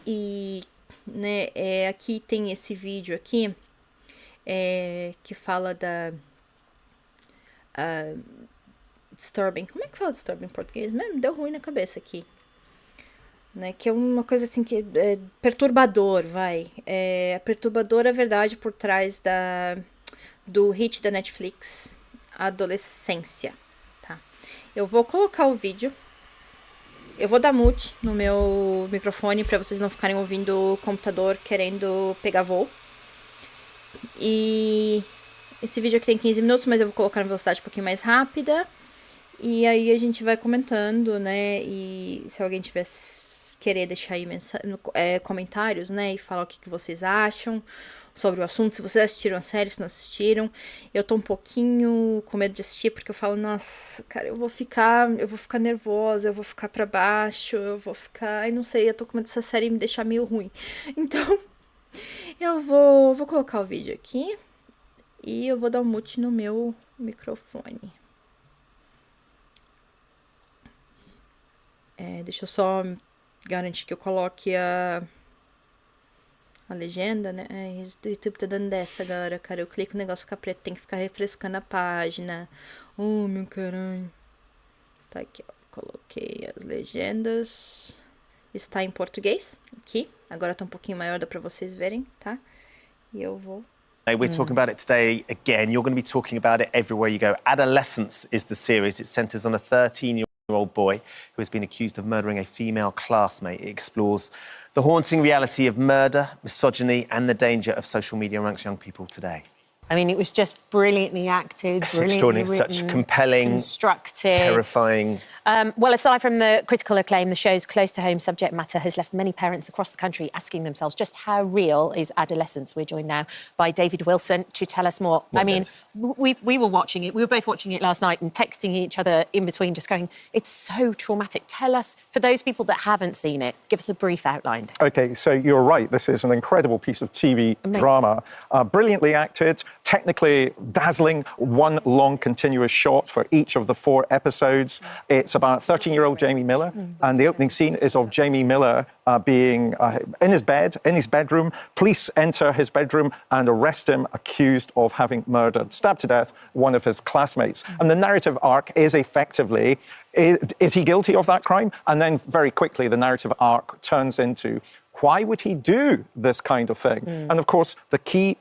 e, né, aqui tem esse vídeo aqui, que fala da... disturbing. Como é que fala disturbing em português? Me deu ruim na cabeça aqui. Né? Que é uma coisa assim que é perturbador, vai. É perturbadora a verdade por trás do hit da Netflix, Adolescência. Tá? Eu vou colocar o vídeo. Eu vou dar mute no meu microfone pra vocês não ficarem ouvindo o computador querendo pegar voo. E esse vídeo aqui tem 15 minutos, mas eu vou colocar na velocidade um pouquinho mais rápida. E aí a gente vai comentando, né? E se alguém tiver querer deixar aí comentários, né? E falar o que vocês acham sobre o assunto. Se vocês assistiram a série, se não assistiram. Eu tô um pouquinho com medo de assistir, porque eu falo, nossa, cara, eu vou ficar nervosa, eu vou ficar pra baixo, eu vou ficar... Ai, não sei, eu tô com medo dessa série me deixar meio ruim. Então, eu vou colocar o vídeo aqui. E eu vou dar um mute no meu microfone. Deixa eu só garantir que eu coloque a legenda, né? O YouTube tá dando dessa, galera, cara. Eu clico no negócio fica preto, tem que ficar refrescando a página. Oh, meu caralho. Tá aqui, ó. Coloquei as legendas. Está em português, aqui. Agora tá um pouquinho maior, dá pra vocês verem, tá? E eu vou... We're talking about it today again. You're going to be talking about it everywhere you go. Adolescence is the series. It centres on a 13-year-old boy who has been accused of murdering a female classmate. It explores the haunting reality of murder, misogyny and the danger of social media amongst young people today. I mean, it was just brilliantly acted, It's brilliantly extraordinary, written, such compelling, constructive, terrifying. Well, aside from the critical acclaim, the show's close-to-home subject matter has left many parents across the country asking themselves just how real is adolescence. We're joined now by David Wilson to tell us more. I mean, we were watching it. We were both watching it last night and texting each other in between, just going, it's so traumatic. Tell us, for those people that haven't seen it, give us a brief outline. OK, so you're right. This is an incredible piece of TV drama. Brilliantly acted, technically dazzling, one long continuous shot for each of the 4 episodes. It's about 13-year-old Jamie Miller, and the opening scene is of Jamie Miller being in his bedroom. Police enter his bedroom and arrest him, accused of having murdered, stabbed to death, one of his classmates. And the narrative arc is effectively, is he guilty of that crime? And then very quickly, the narrative arc turns into, why would he do this kind of thing? And of course, the key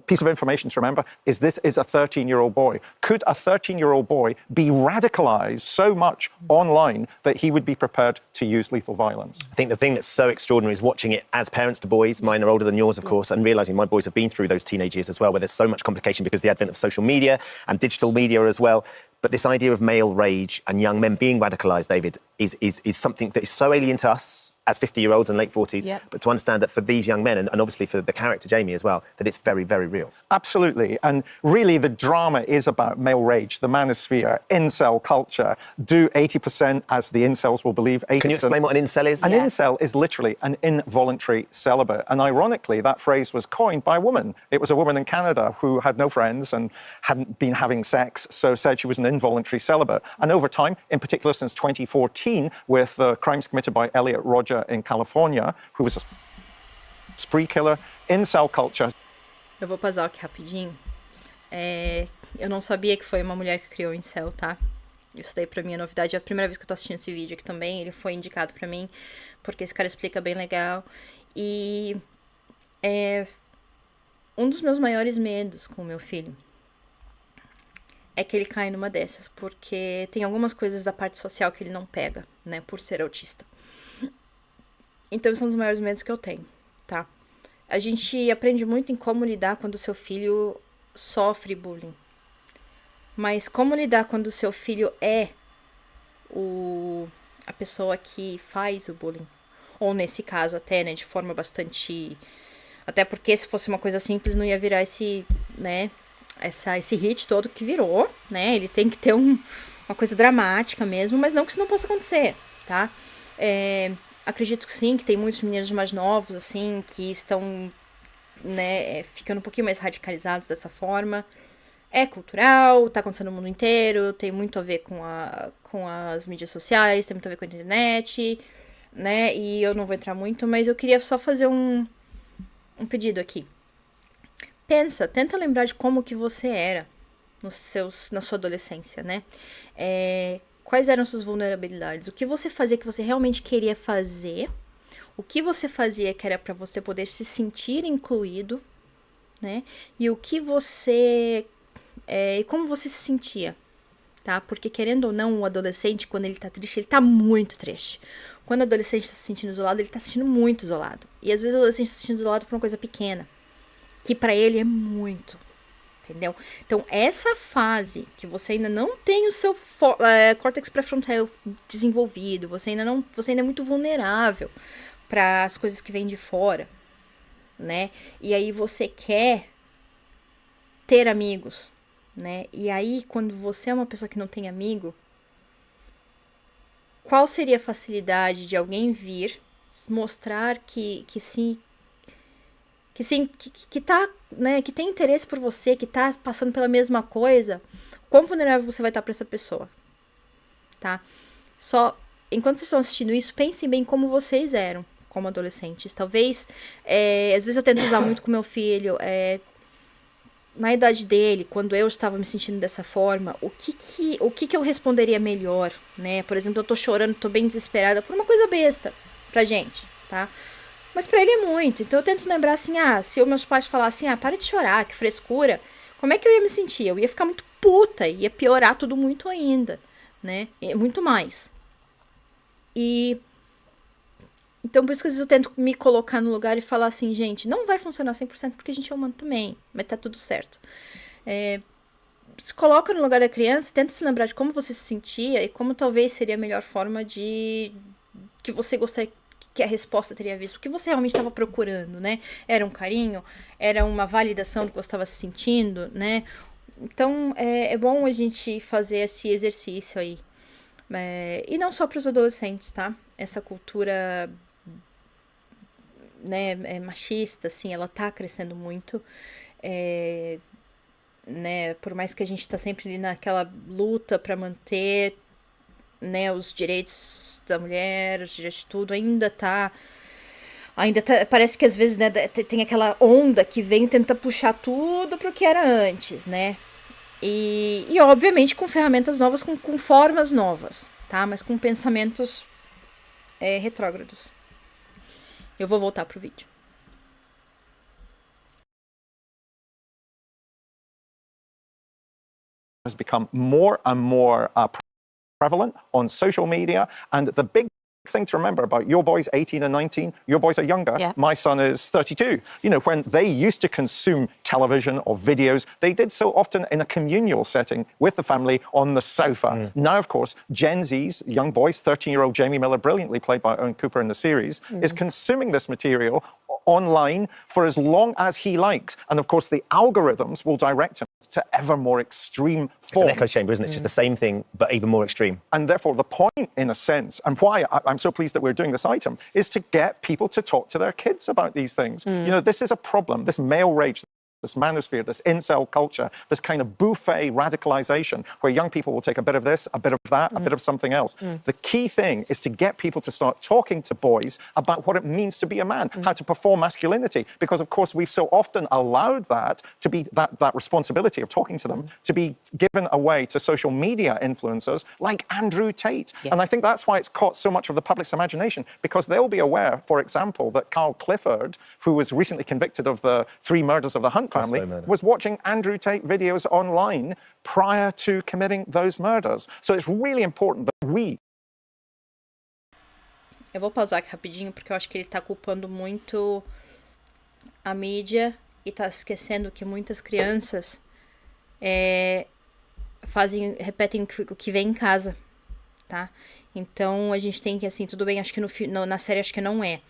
piece of information to remember is this is a 13-year-old boy. Could a 13-year-old boy be radicalized so much online that he would be prepared to use lethal violence? I think the thing that's so extraordinary is watching it as parents to boys, mine are older than yours, of course, and realising my boys have been through those teenage years as well, where there's so much complication because of the advent of social media and digital media as well. But this idea of male rage and young men being radicalised, David, is something that is so alien to us as 50-year-olds and late 40s, but to understand that for these young men, and obviously for the character Jamie as well, that it's very, very real. Absolutely. And really the drama is about male rage, the manosphere, incel culture. Do 80%, as the incels will believe, 80%. Can you explain what an incel is? An incel is literally an involuntary celibate. And ironically, that phrase was coined by a woman. It was a woman in Canada who had no friends and hadn't been having sex, so said she was an involuntary celibate. And over time, in particular since 2014, with the crimes committed by Elliot Rodger in California, who was a spree killer, incel culture. Eu vou pausar aqui rapidinho. Eu não sabia que foi uma mulher que criou o incel, tá? Isso daí pra mim é novidade. É a primeira vez que eu tô assistindo esse vídeo aqui também. Ele foi indicado pra mim, porque esse cara explica bem legal. E Um dos meus maiores medos com o meu filho é que ele caia numa dessas, porque tem algumas coisas da parte social que ele não pega, né, por ser autista. Então, são os maiores medos que eu tenho, tá? A gente aprende muito em como lidar quando o seu filho sofre bullying. Mas como lidar quando o seu filho é a pessoa que faz o bullying? Ou nesse caso até, né, de forma bastante... Até porque se fosse uma coisa simples não ia virar esse, né, esse hit todo que virou, né? Ele tem que ter uma coisa dramática mesmo, mas não que isso não possa acontecer, tá? Acredito que sim, que tem muitos meninos mais novos, assim, que estão, né, ficando um pouquinho mais radicalizados dessa forma. É cultural, tá acontecendo no mundo inteiro, tem muito a ver com as mídias sociais, tem muito a ver com a internet, né? E eu não vou entrar muito, mas eu queria só fazer um pedido aqui. Tenta lembrar de como que você era na sua adolescência, né? Quais eram suas vulnerabilidades? O que você fazia que você realmente queria fazer? O que você fazia que era para você poder se sentir incluído, né? E o que você... e como você se sentia, tá? Porque querendo ou não, o adolescente, quando ele tá triste, ele tá muito triste. Quando o adolescente tá se sentindo isolado, ele tá se sentindo muito isolado. E às vezes o adolescente tá se sentindo isolado por uma coisa pequena, que pra ele é muito, entendeu? Então, essa fase que você ainda não tem o seu córtex pré-frontal desenvolvido, você ainda é muito vulnerável para as coisas que vêm de fora, né? E aí você quer ter amigos, né? E aí, quando você é uma pessoa que não tem amigo, qual seria a facilidade de alguém vir mostrar que tá, né, que tem interesse por você, que tá passando pela mesma coisa? Quão vulnerável você vai estar para essa pessoa, tá? Só, enquanto vocês estão assistindo isso, pensem bem como vocês eram como adolescentes. Talvez, às vezes eu tento usar muito com meu filho, na idade dele, quando eu estava me sentindo dessa forma, o que eu responderia melhor, né? Por exemplo, eu tô chorando, tô bem desesperada por uma coisa besta pra gente, tá? Mas pra ele é muito. Então eu tento lembrar assim, se os meus pais falassem, para de chorar, que frescura, como é que eu ia me sentir? Eu ia ficar muito puta, ia piorar tudo muito ainda, né? Muito mais. Então, por isso que às vezes eu tento me colocar no lugar e falar assim, gente, não vai funcionar 100% porque a gente é humano também, mas tá tudo certo. Se coloca no lugar da criança, tenta se lembrar de como você se sentia e como talvez seria a melhor forma que você gostaria que a resposta teria visto. O que você realmente estava procurando, né? Era um carinho? Era uma validação do que você estava se sentindo, né? Então, é bom a gente fazer esse exercício aí. E não só para os adolescentes, tá? Essa cultura... né, machista, assim, ela tá crescendo muito, né, por mais que a gente tá sempre ali naquela luta para manter, né, os direitos da mulher, os direitos de tudo, ainda tá, parece que às vezes, né, tem aquela onda que vem tentar puxar tudo pro que era antes, né, e obviamente com ferramentas novas, com formas novas, tá, mas com pensamentos retrógrados. Eu vou voltar pro vídeo. Has become more and more prevalent on social media, and the big thing to remember about your boys 18 and 19, your boys are younger. Yeah. My son is 32. You know, when they used to consume television or videos, they did so often in a communal setting with the family on the sofa. Now, of course, Gen Z's young boys, 13-year-old Jamie Miller, brilliantly played by Owen Cooper in the series, is consuming this material online for as long as he likes. And of course, the algorithms will direct him to ever more extreme It's forms. an echo chamber, isn't it? It's just the same thing, but even more extreme. And therefore, the point, in a sense, and why I'm so pleased that we're doing this item, is to get people to talk to their kids about these things. You know, this is a problem, this male rage this manosphere, this incel culture, this kind of buffet radicalization where young people will take a bit of this, a bit of that, a bit of something else. The key thing is to get people to start talking to boys about what it means to be a man, how to perform masculinity, because of course we've so often allowed that to be that responsibility of talking to them to be given away to social media influencers like Andrew Tate. And I think that's why it's caught so much of the public's imagination, because they'll be aware, for example, that Carl Clifford, who was recently convicted of the 3 murders of the Hunt family, was watching Andrew Tate videos online prior to committing those murders. So it's really important that we... Eu vou pausar aqui rapidinho, porque eu acho que ele tá culpando muito a mídia e tá esquecendo que muitas crianças repetem o que vê em casa, tá? Então a gente tem que, assim, tudo bem, acho que na série acho que não é,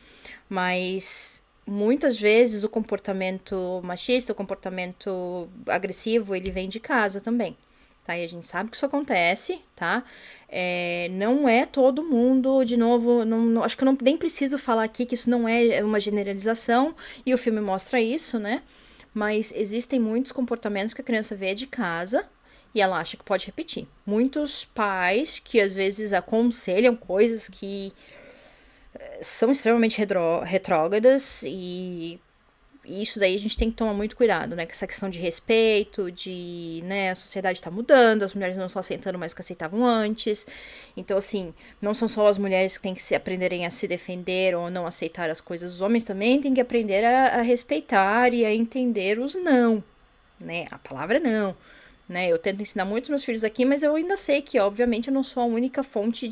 mas muitas vezes o comportamento machista, o comportamento agressivo, ele vem de casa também, tá? E a gente sabe que isso acontece, tá? Não é todo mundo, de novo, acho que eu nem preciso falar aqui que isso não é uma generalização, e o filme mostra isso, né? Mas existem muitos comportamentos que a criança vê de casa e ela acha que pode repetir. Muitos pais que às vezes aconselham coisas que são extremamente retrógradas e isso daí a gente tem que tomar muito cuidado, né? Com essa questão de respeito, né, a sociedade tá mudando, as mulheres não estão aceitando mais o que aceitavam antes. Então, assim, não são só as mulheres que têm que aprenderem a se defender ou não aceitar as coisas, os homens também têm que aprender a respeitar e a entender os não, né? A palavra não. Né? Eu tento ensinar muito meus filhos aqui, mas eu ainda sei que, obviamente, eu não sou a única fonte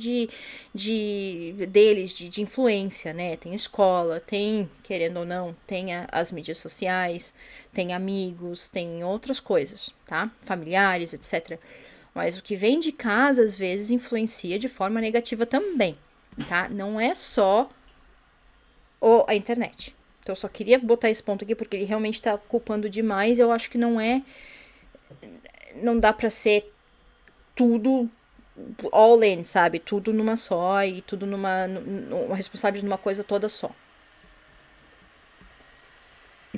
deles, de influência, né? Tem escola, tem, querendo ou não, tem as mídias sociais, tem amigos, tem outras coisas, tá? Familiares, etc. Mas o que vem de casa, às vezes, influencia de forma negativa também, tá? Não é só a internet. Então, eu só queria botar esse ponto aqui, porque ele realmente tá culpando demais. Eu acho que não dá pra ser tudo all in, sabe? Tudo numa só e tudo responsável de uma coisa toda só.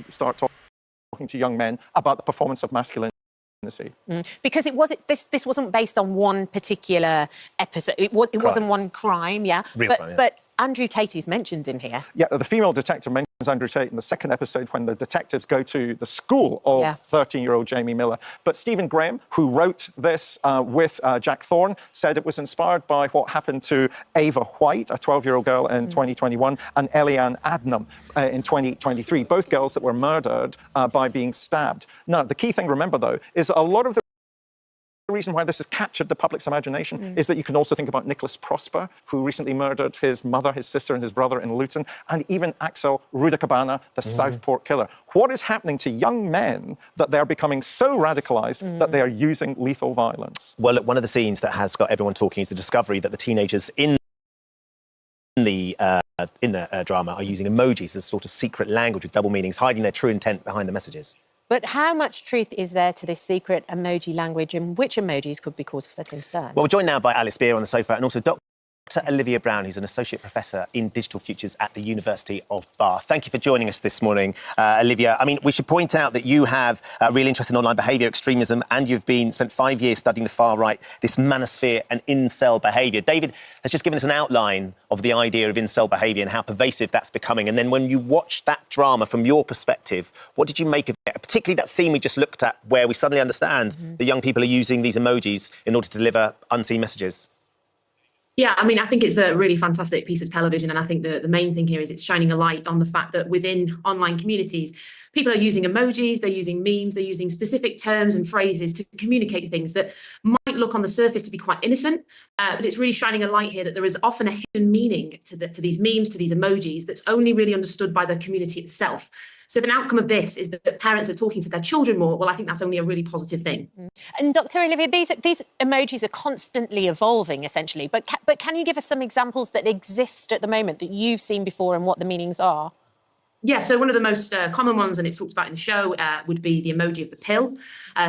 Start talking to young men about the performance of masculinity. Because this wasn't based on one particular episode. It wasn't one crime, yeah. Real crime, yeah. But Andrew Tate is mentioned in here. Yeah, the female detective mentions Andrew Tate in the second episode when the detectives go to the school of 13-year-old Jamie Miller. But Stephen Graham, who wrote this with Jack Thorne, said it was inspired by what happened to Ava White, a 12-year-old girl in 2021, and Eliane Adnam in 2023, both girls that were murdered by being stabbed. Now, the key thing, remember, though, is a lot of the reason why this has captured the public's imagination is that you can also think about Nicholas Prosper, who recently murdered his mother, his sister, and his brother in Luton, and even Axel Rudakabana, the Southport killer. What is happening to young men that they're becoming so radicalized that they are using lethal violence? Well, look, one of the scenes that has got everyone talking is the discovery that the teenagers in the drama are using emojis as sort of secret language with double meanings, hiding their true intent behind the messages. But how much truth is there to this secret emoji language, and which emojis could be cause for concern? Well, we're joined now by Alice Beer on the sofa and also Dr. Olivia Brown, who's an Associate Professor in Digital Futures at the University of Bath. Thank you for joining us this morning, Olivia. I mean, we should point out that you have a real interest in online behaviour extremism, and you've spent 5 years studying the far right, this manosphere and incel behaviour. David has just given us an outline of the idea of incel behaviour and how pervasive that's becoming. And then when you watch that drama from your perspective, what did you make of it? Particularly that scene we just looked at where we suddenly understand that young people are using these emojis in order to deliver unseen messages. Yeah, I mean, I think it's a really fantastic piece of television. And I think the main thing here is it's shining a light on the fact that within online communities, people are using emojis, they're using memes, they're using specific terms and phrases to communicate things that might look on the surface to be quite innocent. But it's really shining a light here that there is often a hidden meaning to these memes, to these emojis, that's only really understood by the community itself. So if an outcome of this is that parents are talking to their children more, well, I think that's only a really positive thing. And Dr. Olivia, these emojis are constantly evolving, essentially. But can you give us some examples that exist at the moment that you've seen before and what the meanings are? Yeah, so one of the most common ones, and it's talked about in the show, would be the emoji of the pill.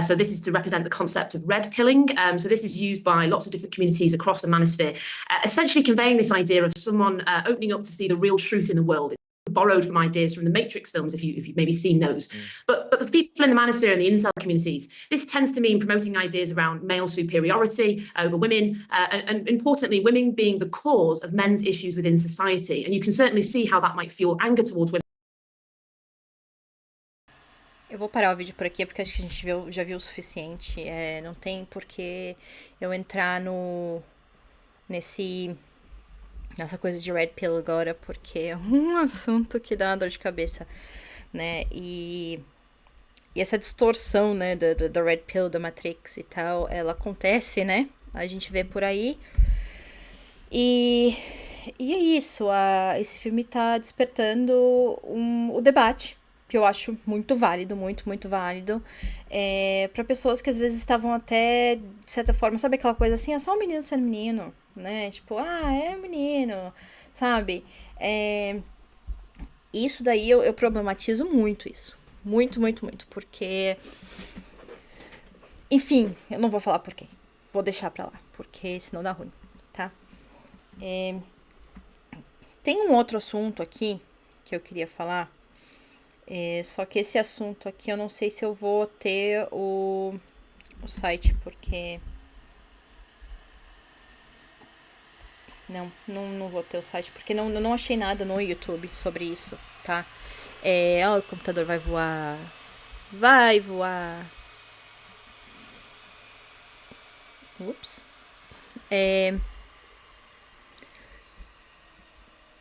So this is to represent the concept of red pilling. So this is used by lots of different communities across the manosphere, essentially conveying this idea of someone opening up to see the real truth in the world. borrowed from ideas from the Matrix films, if you've maybe seen those. But for people in the manosphere and the incel communities, this tends to mean promoting ideas around male superiority over women, and importantly, women being the cause of men's issues within society. And you can certainly see how that might fuel anger towards women. Eu vou parar o vídeo por aqui, porque acho que a gente já viu o suficiente. Não tem por que eu entrar nessa coisa de Red Pill agora, porque é um assunto que dá uma dor de cabeça, né? E essa distorção, né, da Red Pill, da Matrix e tal, ela acontece, né? A gente vê por aí. E é isso, esse filme tá despertando o debate, que eu acho muito válido, muito, muito válido, para pessoas que às vezes estavam até, de certa forma, sabe aquela coisa assim, é só um menino sendo menino, né? Tipo, é um menino, sabe? Isso daí eu problematizo muito isso. Muito, muito, muito, porque... Enfim, eu não vou falar por quê. Vou deixar pra lá, porque senão dá ruim, tá? Tem um outro assunto aqui que eu queria falar, só que esse assunto aqui eu não sei se eu vou ter o site, porque... Não vou ter o site, porque não achei nada no YouTube sobre isso, tá? O computador vai voar. Vai voar. Ups.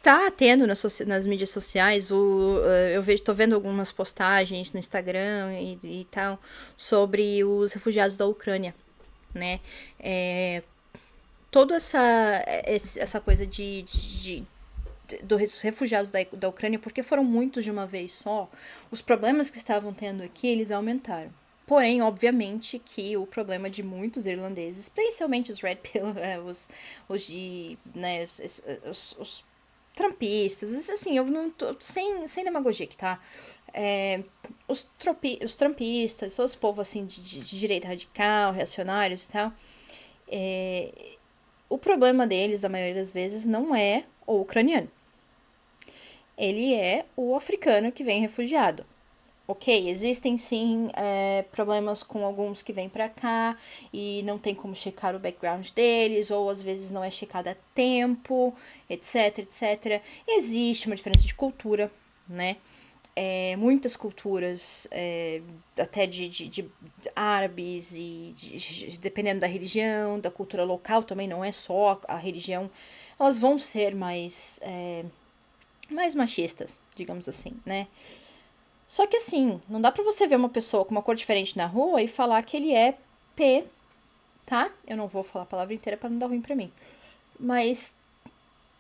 Tá tendo nas mídias sociais, tô vendo algumas postagens no Instagram e tal, sobre os refugiados da Ucrânia, né? Toda essa coisa dos refugiados da Ucrânia, porque foram muitos de uma vez só, os problemas que estavam tendo aqui, eles aumentaram. Porém, obviamente, que o problema de muitos irlandeses, especialmente os Red Pill, os trumpistas, assim, eu não tô sem demagogia aqui, tá? Os trumpistas, os povos assim de direita radical, reacionários e tal, o problema deles, a maioria das vezes, não é o ucraniano. Ele é o africano que vem refugiado. Ok, existem sim problemas com alguns que vêm pra cá e não tem como checar o background deles, ou às vezes não é checado a tempo, etc, etc. Existe uma diferença de cultura, né? Muitas culturas, até de árabes, e dependendo da religião, da cultura local também, não é só a religião, elas vão ser mais machistas, digamos assim, né? Só que assim, não dá pra você ver uma pessoa com uma cor diferente na rua e falar que ele é P, tá? Eu não vou falar a palavra inteira pra não dar ruim pra mim. Mas...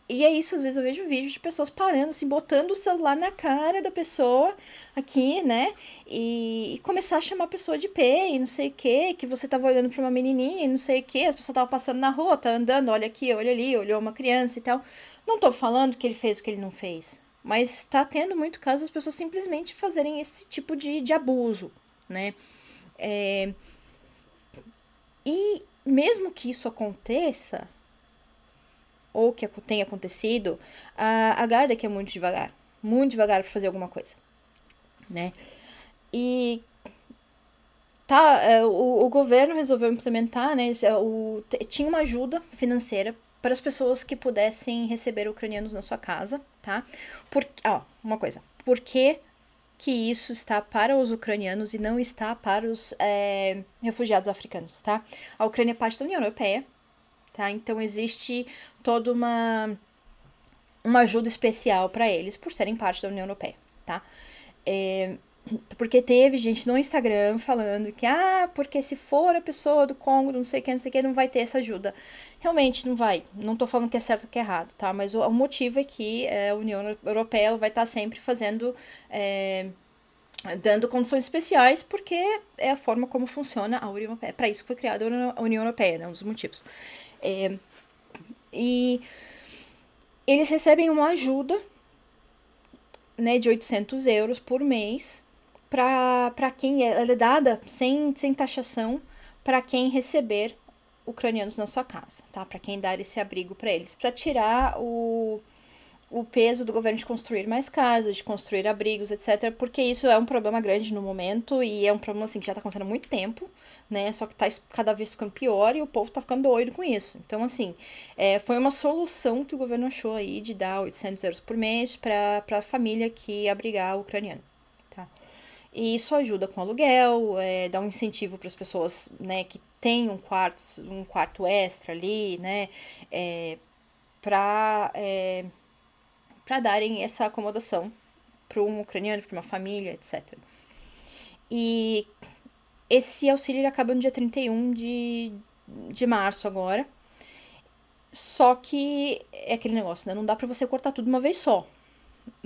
E é isso, às vezes eu vejo vídeos de pessoas parando, assim, botando o celular na cara da pessoa aqui, né? E começar a chamar a pessoa de P e não sei o que você tava olhando pra uma menininha e não sei o que, a pessoa tava passando na rua, tá andando, olha aqui, olha ali, olhou uma criança e tal. Não tô falando que ele fez o que ele não fez, mas tá tendo muito caso as pessoas simplesmente fazerem esse tipo de abuso, né? E mesmo que isso aconteça, ou que tenha acontecido, a Garda é muito devagar para fazer alguma coisa, né? E o governo resolveu implementar, né? Tinha uma ajuda financeira para as pessoas que pudessem receber ucranianos na sua casa, tá? Uma coisa, por que isso está para os ucranianos e não está para os refugiados africanos, tá? A Ucrânia é parte da União Europeia, tá? Então existe toda uma ajuda especial para eles por serem parte da União Europeia, tá? Porque teve gente no Instagram falando que, porque se for a pessoa do Congo, não sei o que, não vai ter essa ajuda. Realmente não vai. Não tô falando que é certo ou que é errado, tá? Mas o motivo é que a União Europeia ela vai estar sempre fazendo... dando condições especiais, porque é a forma como funciona a União Europeia. É para isso que foi criada a União Europeia, né? Um dos motivos. E eles recebem uma ajuda, né, de 800 euros por mês, para quem ela é dada sem taxação para quem receber ucranianos na sua casa, tá? Para quem dar esse abrigo para eles, para tirar o o peso do governo de construir mais casas, de construir abrigos, etc., porque isso é um problema grande no momento e é um problema assim que já está acontecendo há muito tempo, né? Só que está cada vez ficando pior e o povo está ficando doido com isso. Então, assim, foi uma solução que o governo achou aí de dar 800 euros por mês para a família que abrigar o ucraniano, tá? E isso ajuda com aluguel, dá um incentivo para as pessoas, né, que têm um quarto extra ali, né, para darem essa acomodação para um ucraniano, para uma família, etc. E esse auxílio ele acaba no dia 31 de março agora. Só que é aquele negócio, né? Não dá para você cortar tudo de uma vez só.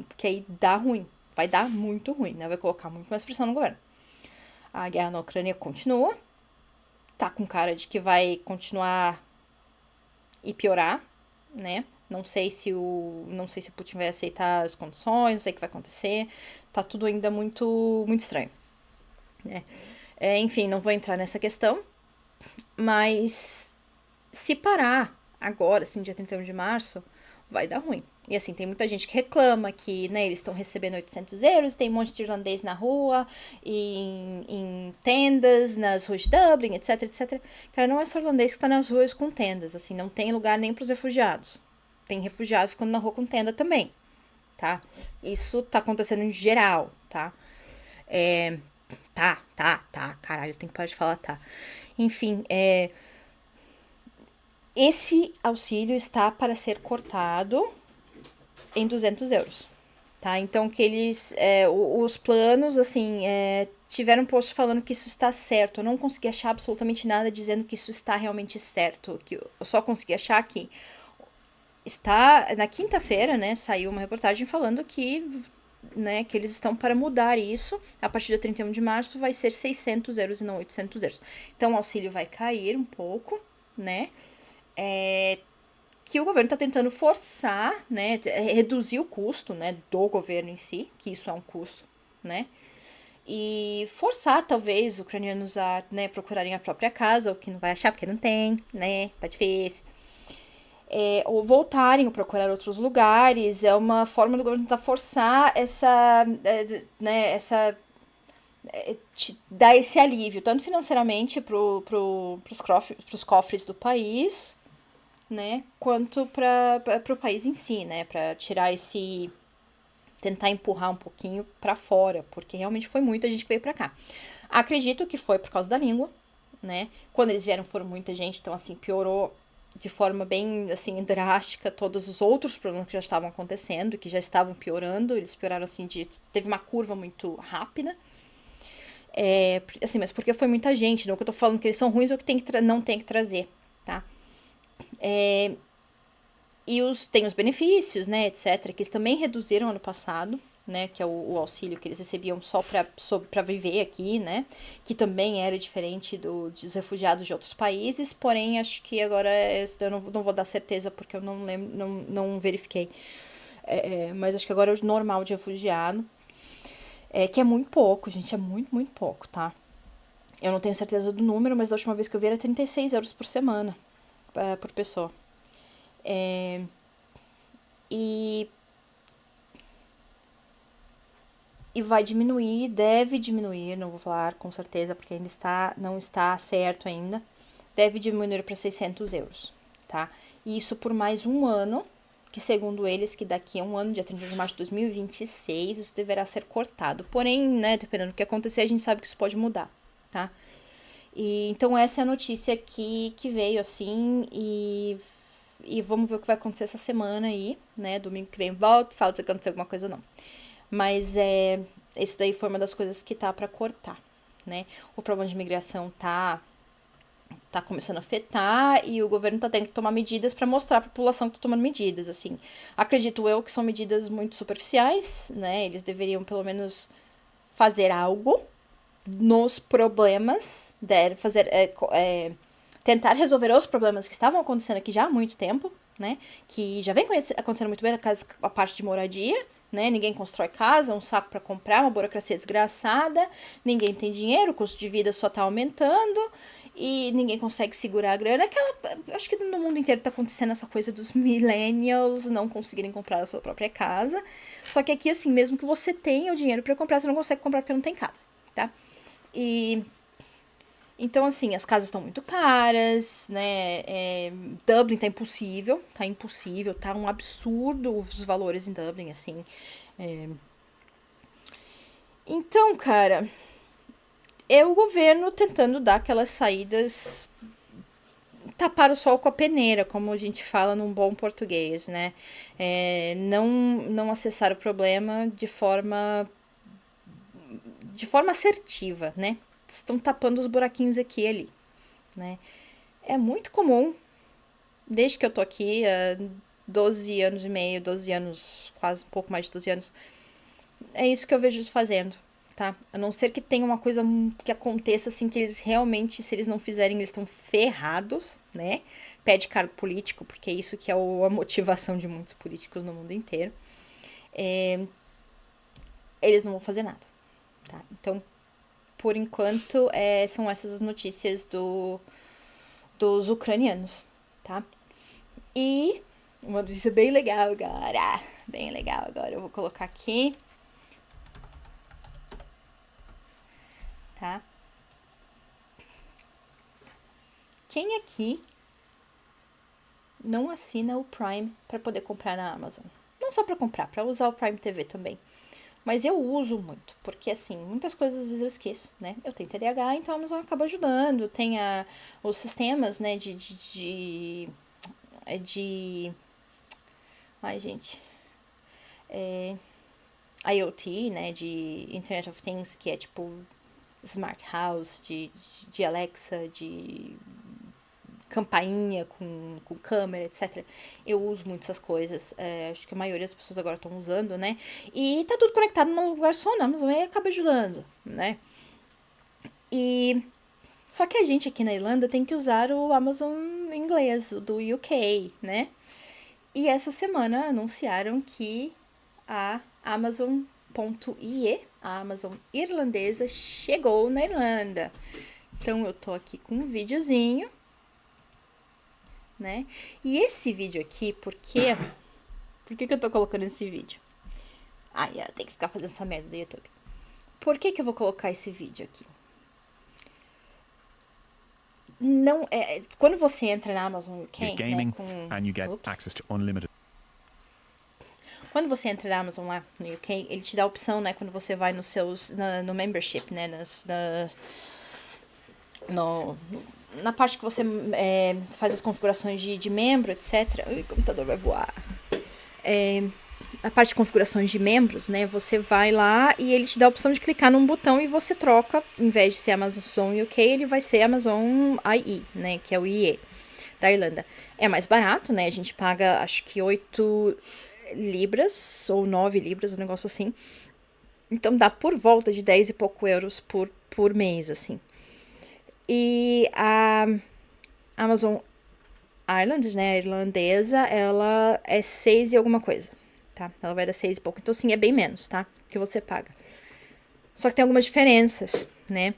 Porque aí dá ruim. Vai dar muito ruim, né? Vai colocar muito mais pressão no governo. A guerra na Ucrânia continua. Tá com cara de que vai continuar e piorar, né? Não sei se o Putin vai aceitar as condições, não sei o que vai acontecer. Tá tudo ainda muito, muito estranho, né? Enfim, não vou entrar nessa questão. Mas se parar agora, assim, dia 31 de março, vai dar ruim. E assim, tem muita gente que reclama que, né, eles estão recebendo 800 euros, tem um monte de irlandês na rua, em tendas, nas ruas de Dublin, etc, etc. Cara, não é só irlandês que está nas ruas com tendas, assim, não tem lugar nem para os refugiados. Tem refugiado ficando na rua com tenda também, tá? Isso tá acontecendo em geral, tá? Caralho, eu tenho que parar de falar tá. Enfim, esse auxílio está para ser cortado em 200 euros, tá? Então, que eles, os planos, assim, tiveram um post falando que isso está certo. Eu não consegui achar absolutamente nada dizendo que isso está realmente certo. Que eu só consegui achar que está, na quinta-feira, né, saiu uma reportagem falando que, né, que eles estão para mudar isso. A partir do 31 de março vai ser 600 euros e não 800 euros. Então, o auxílio vai cair um pouco, né? Que o governo está tentando forçar, né, reduzir o custo, né, do governo em si, que isso é um custo, né, e forçar, talvez, os ucranianos a, né, procurarem a própria casa, o que não vai achar, porque não tem, né, tá difícil, ou voltarem a procurar outros lugares. É uma forma do governo tentar forçar né, dar esse alívio, tanto financeiramente pros cofres do país, né, quanto para o país em si, né, para tirar tentar empurrar um pouquinho para fora, porque realmente foi muita gente que veio para cá. Acredito que foi por causa da língua, né, quando eles vieram foram muita gente, então assim, piorou de forma bem, assim, drástica todos os outros problemas que já estavam acontecendo, que já estavam piorando. Eles pioraram, assim, teve uma curva muito rápida. Assim, mas porque foi muita gente, não que eu tô falando que eles são ruins ou que não tem que trazer, tá? E tem os benefícios, né, etc., que eles também reduziram ano passado, né, que é o auxílio que eles recebiam só para viver aqui, né, que também era diferente dos refugiados de outros países, porém, acho que agora, eu não vou dar certeza porque eu não lembro, não verifiquei, mas acho que agora é o normal de refugiado, que é muito pouco, gente, é muito, muito pouco, tá? Eu não tenho certeza do número, mas da última vez que eu vi era 36 euros por semana, por pessoa. E vai diminuir, deve diminuir, não vou falar com certeza porque ainda não está certo ainda, deve diminuir para 600 euros, tá? E isso por mais um ano, que segundo eles, que daqui a um ano, dia 30 de março de 2026, isso deverá ser cortado. Porém, né, dependendo do que acontecer, a gente sabe que isso pode mudar, tá? Então essa é a notícia que veio, assim, e vamos ver o que vai acontecer essa semana aí, né? Domingo que vem volto, falo se acontecer alguma coisa ou não. Mas isso daí foi uma das coisas que tá para cortar, né? O problema de imigração tá começando a afetar e o governo tá tendo que tomar medidas para mostrar pra população que tá tomando medidas, assim. Acredito eu que são medidas muito superficiais, né? Eles deveriam pelo menos fazer algo nos problemas, tentar resolver os problemas que estavam acontecendo aqui já há muito tempo, né? Que já vem acontecendo muito bem a parte de moradia, né? Ninguém constrói casa, um saco para comprar, uma burocracia desgraçada, ninguém tem dinheiro, o custo de vida só tá aumentando e ninguém consegue segurar a grana. Acho que no mundo inteiro tá acontecendo essa coisa dos millennials não conseguirem comprar a sua própria casa. Só que aqui, assim, mesmo que você tenha o dinheiro pra comprar, você não consegue comprar porque não tem casa, tá? Então, assim, as casas estão muito caras, né? Dublin tá impossível, tá um absurdo os valores em Dublin, assim. Então, cara, é o governo tentando dar aquelas saídas, tapar o sol com a peneira, como a gente fala num bom português, né? Não acessar o problema de forma assertiva, né? Estão tapando os buraquinhos aqui e ali, né? É muito comum, desde que eu tô aqui, há 12 anos e meio, 12 anos, quase um pouco mais de 12 anos, é isso que eu vejo eles fazendo, tá? A não ser que tenha uma coisa que aconteça, assim, que eles realmente, se eles não fizerem, eles estão ferrados, né? Pede cargo político, porque é isso que é a motivação de muitos políticos no mundo inteiro. Eles não vão fazer nada, tá? Então, por enquanto, são essas as notícias dos ucranianos, tá? E uma notícia bem legal agora, eu vou colocar aqui, tá? Quem aqui não assina o Prime para poder comprar na Amazon? Não só para comprar, para usar o Prime TV também. Mas eu uso muito, porque assim, muitas coisas às vezes eu esqueço, né? Eu tenho TDAH, então a Amazon acaba ajudando. Tem os sistemas, né, ai, gente. IoT, né, de Internet of Things, que é tipo Smart House, de Alexa, de campainha com câmera, etc. Eu uso muito essas coisas. Acho que a maioria das pessoas agora estão usando, né? E tá tudo conectado num lugar só na Amazon e acaba ajudando, né? Só que a gente aqui na Irlanda tem que usar o Amazon inglês, o do UK, né? E essa semana anunciaram que a Amazon.ie, a Amazon irlandesa, chegou na Irlanda. Então eu tô aqui com um videozinho, né? E esse vídeo aqui, por que eu tô colocando esse vídeo? Eu tenho que ficar fazendo essa merda do YouTube. Por que eu vou colocar esse vídeo aqui? Não, quando você entra na Amazon UK, gaming, né, and you get access to unlimited. Quando você entra na Amazon lá no UK, ele te dá a opção, né, quando você vai no membership, né, na parte que você faz as configurações de membro, etc. Ui, o computador vai voar. A parte de configurações de membros, né? Você vai lá e ele te dá a opção de clicar num botão e você troca, em vez de ser Amazon UK, ele vai ser Amazon IE, né? Que é o IE da Irlanda. É mais barato, né? A gente paga, acho que 8 libras ou 9 libras, um negócio assim. Então dá por volta de 10 e pouco euros por mês, assim. E a Amazon Ireland, né, a irlandesa, ela é 6 e alguma coisa, tá? Ela vai dar 6 e pouco. Então, assim, é bem menos, tá? Que você paga. Só que tem algumas diferenças, né?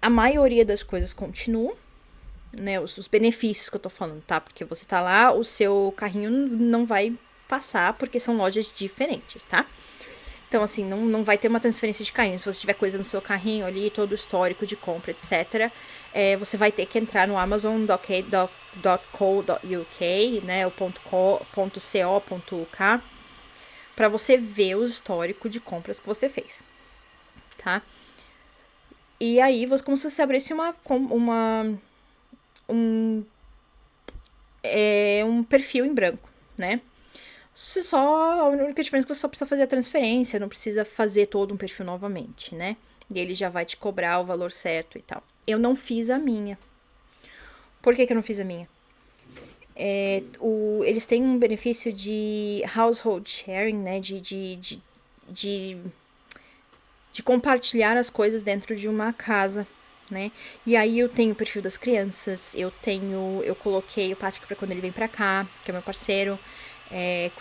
A maioria das coisas continuam, né? Os benefícios que eu tô falando, tá? Porque você tá lá, o seu carrinho não vai passar, porque são lojas diferentes, tá? Então, assim, não vai ter uma transferência de carrinho. Se você tiver coisa no seu carrinho ali, todo o histórico de compra, etc., você vai ter que entrar no amazon.co.uk, né, o .co.uk, para você ver o histórico de compras que você fez, tá? E aí, como se você abrisse um perfil em branco, né? A única diferença é que você só precisa fazer a transferência, não precisa fazer todo um perfil novamente, né? E ele já vai te cobrar o valor certo e tal. Eu não fiz a minha. Por que eu não fiz a minha? Eles têm um benefício de household sharing, né? De compartilhar as coisas dentro de uma casa, né? E aí eu tenho o perfil das crianças, eu coloquei o Patrick pra quando ele vem pra cá, que é meu parceiro.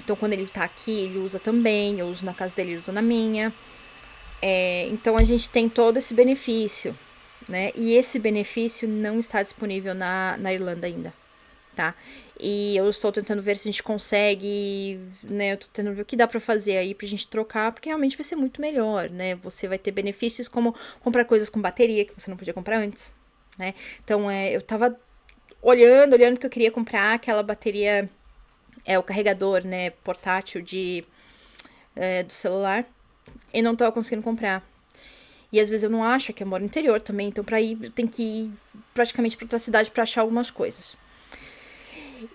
Então, quando ele tá aqui, ele usa também. Eu uso na casa dele, ele usa na minha. Então, a gente tem todo esse benefício, né? E esse benefício não está disponível na Irlanda ainda, tá? E eu estou tentando ver se a gente consegue, né? Eu tô tentando ver o que dá pra fazer aí pra gente trocar, porque realmente vai ser muito melhor, né? Você vai ter benefícios como comprar coisas com bateria que você não podia comprar antes, né? Então, eu tava olhando, porque eu queria comprar aquela bateria, o carregador, né, portátil do celular, e não tava conseguindo comprar. E às vezes eu não acho, que eu moro no interior também, então pra ir, eu tenho que ir praticamente pra outra cidade pra achar algumas coisas.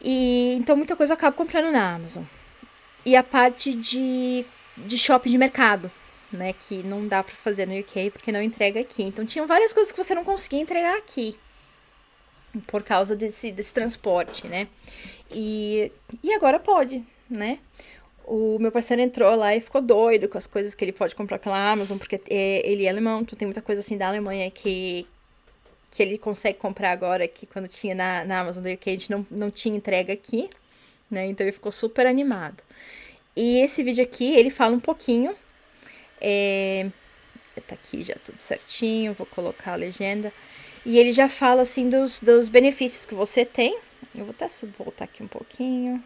E então muita coisa eu acabo comprando na Amazon. E a parte de shopping de mercado, né, que não dá pra fazer no UK porque não entrega aqui. Então tinham várias coisas que você não conseguia entregar aqui por causa desse transporte, né? E agora pode, né? O meu parceiro entrou lá e ficou doido com as coisas que ele pode comprar pela Amazon, porque ele é alemão, então tem muita coisa assim da Alemanha que ele consegue comprar agora, que quando tinha na Amazon do UK a gente não tinha entrega aqui, né? Então ele ficou super animado. E esse vídeo aqui, ele fala um pouquinho, tá aqui já tudo certinho, vou colocar a legenda. E ele já fala, assim, dos benefícios que você tem. Eu vou até voltar aqui um pouquinho.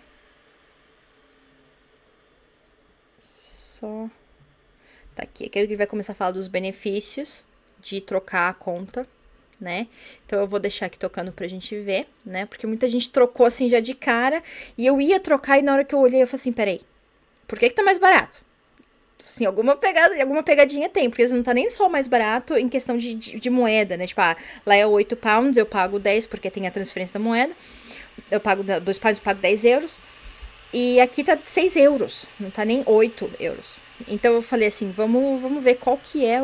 Só. Tá aqui. Aqui ele vai começar a falar dos benefícios de trocar a conta, né? Então eu vou deixar aqui tocando pra gente ver, né? Porque muita gente trocou assim já de cara. E eu ia trocar e na hora que eu olhei eu falei assim, peraí, por que tá mais barato? Assim, alguma pegadinha tem, porque não tá nem só mais barato em questão de moeda, né? Tipo, lá é 8 pounds, eu pago 10 porque tem a transferência da moeda. Eu pago 2 pounds, eu pago 10 euros. E aqui tá 6 euros, não tá nem 8 euros. Então eu falei assim, vamos ver qual que é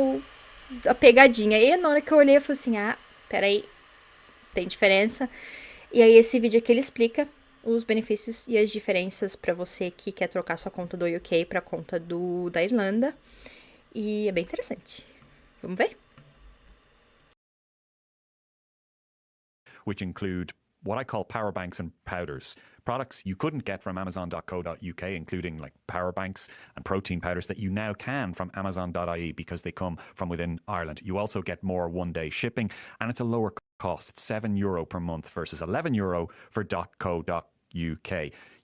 a pegadinha. E na hora que eu olhei, eu falei assim, peraí, tem diferença. E aí esse vídeo aqui ele explica os benefícios e as diferenças para você que quer trocar sua conta do UK para a conta da Irlanda. E é bem interessante. Vamos ver? Which include what I call power banks and powders. Products you couldn't get from Amazon.co.uk, including like power banks and protein powders that you now can from Amazon.ie because they come from within Ireland. You also get more one-day shipping and it's a lower cost. It's €7 per month versus €11 for .co.uk.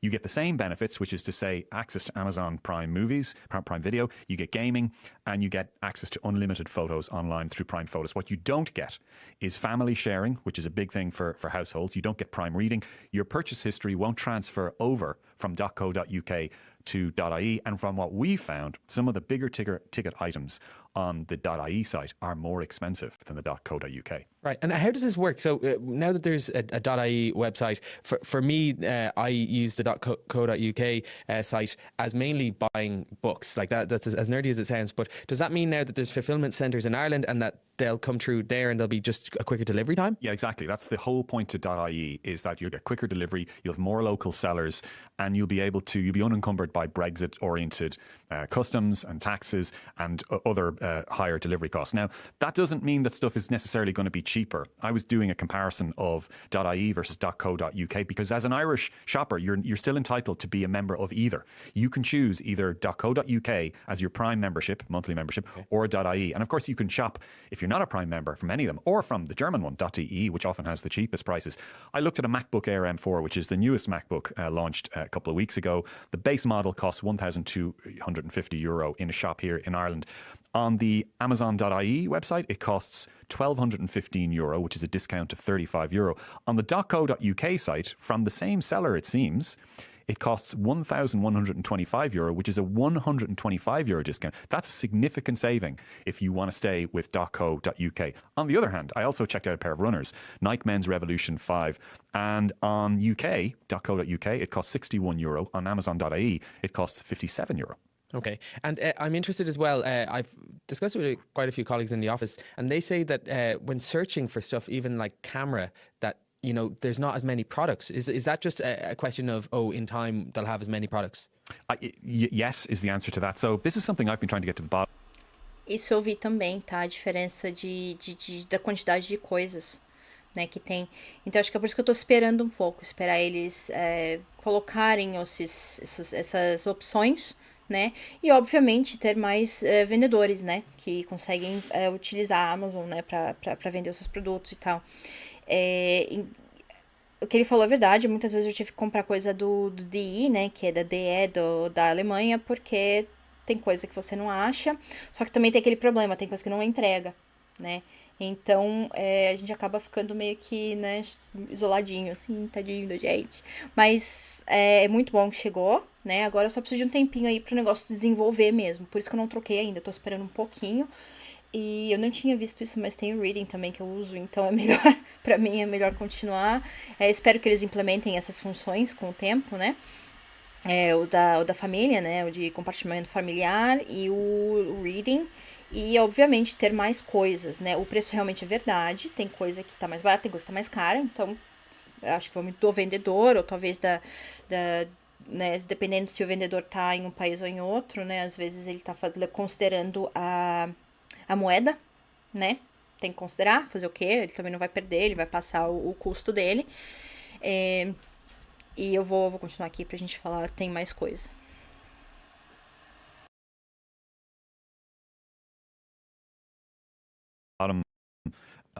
You get the same benefits, which is to say access to Amazon Prime Movies, Prime Video, you get gaming, and you get access to unlimited photos online through Prime Photos. What you don't get is family sharing, which is a big thing for households. You don't get Prime Reading. Your purchase history won't transfer over from .co.uk to .ie. And from what we found, some of the bigger ticket items on the .ie site are more expensive than the .co.uk. Right. And how does this work? So now that there's a .ie website, for me, I use the .co.uk site as mainly buying books. Like that's as nerdy as it sounds. But does that mean now that there's fulfillment centres in Ireland and that they'll come through there and there'll be just a quicker delivery time? Yeah, exactly. That's the whole point to .ie is that you'll get quicker delivery, you'll have more local sellers, and you'll be unencumbered by Brexit-oriented customs and taxes and other higher delivery costs. Now, that doesn't mean that stuff is necessarily going to be cheaper. I was doing a comparison of .ie versus .co.uk because as an Irish shopper, you're still entitled to be a member of either. You can choose either .co.uk as your Prime membership, monthly membership, or .ie. And of course, you can shop if you're not a Prime member from any of them, or from the German one, .de, which often has the cheapest prices. I looked at a MacBook Air M4, which is the newest MacBook launched a couple of weeks ago. The base model costs €1,250 in a shop here in Ireland. On the Amazon.ie website, it costs €1,215, which is a discount of €35. On the .co.uk site, from the same seller, it seems, it costs €1,125, which is a €125 discount. That's a significant saving if you want to stay with .co.uk. On the other hand, I also checked out a pair of runners, Nike Men's Revolution 5. And on UK.co.uk, it costs €61. On Amazon.ie, it costs €57. Okay. And I'm interested as well. I've discussed it with quite a few colleagues in the office, and they say that when searching for stuff, even like camera, that there's not as many products. Is that just a question of, in time they'll have as many products? Yes is the answer to that. So this is something I've been trying to get to the bottom. Isso eu vi também, tá? A diferença da quantidade de coisas, né, que tem. Então acho que é por isso que eu tô esperando um pouco, esperar eles colocarem essas opções, né? E, obviamente, ter mais vendedores, né? Que conseguem utilizar a Amazon, né? Pra vender os seus produtos e tal. O que ele falou é verdade. Muitas vezes eu tive que comprar coisa do DI, né? Que é da DE, da Alemanha, porque tem coisa que você não acha. Só que também tem aquele problema, tem coisa que não entrega, né? Então, a gente acaba ficando meio que, né, isoladinho, assim, tadinho da gente. Mas é muito bom que chegou, né? Agora eu só preciso de um tempinho aí pro negócio se desenvolver mesmo. Por isso que eu não troquei ainda, tô esperando um pouquinho. E eu não tinha visto isso, mas tem o Reading também que eu uso, então é melhor, pra mim é melhor continuar. Espero que eles implementem essas funções com o tempo, né? O da família, né? O de compartilhamento familiar e o Reading. E, obviamente, ter mais coisas, né? O preço realmente é verdade. Tem coisa que tá mais barata, tem coisa que tá mais cara. Então, eu acho que vai muito do vendedor, ou talvez né? Dependendo se o vendedor tá em um país ou em outro, né? Às vezes ele tá considerando a moeda, né? Tem que considerar, fazer o quê? Ele também não vai perder, ele vai passar o custo dele. E eu vou continuar aqui pra gente falar, tem mais coisa. Bottom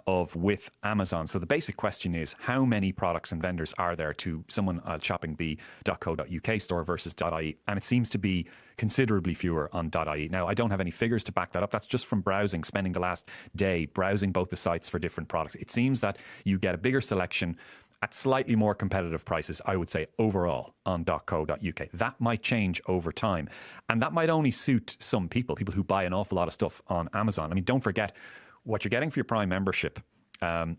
of with Amazon. So the basic question is, how many products and vendors are there to someone shopping the .co.uk store versus .ie? And it seems to be considerably fewer on .ie. Now, I don't have any figures to back that up. That's just from browsing, spending the last day browsing both the sites for different products. It seems that you get a bigger selection at slightly more competitive prices, I would say, overall on .co.uk. That might change over time. And that might only suit some people who buy an awful lot of stuff on Amazon. I mean, don't forget, what you're getting for your Prime membership,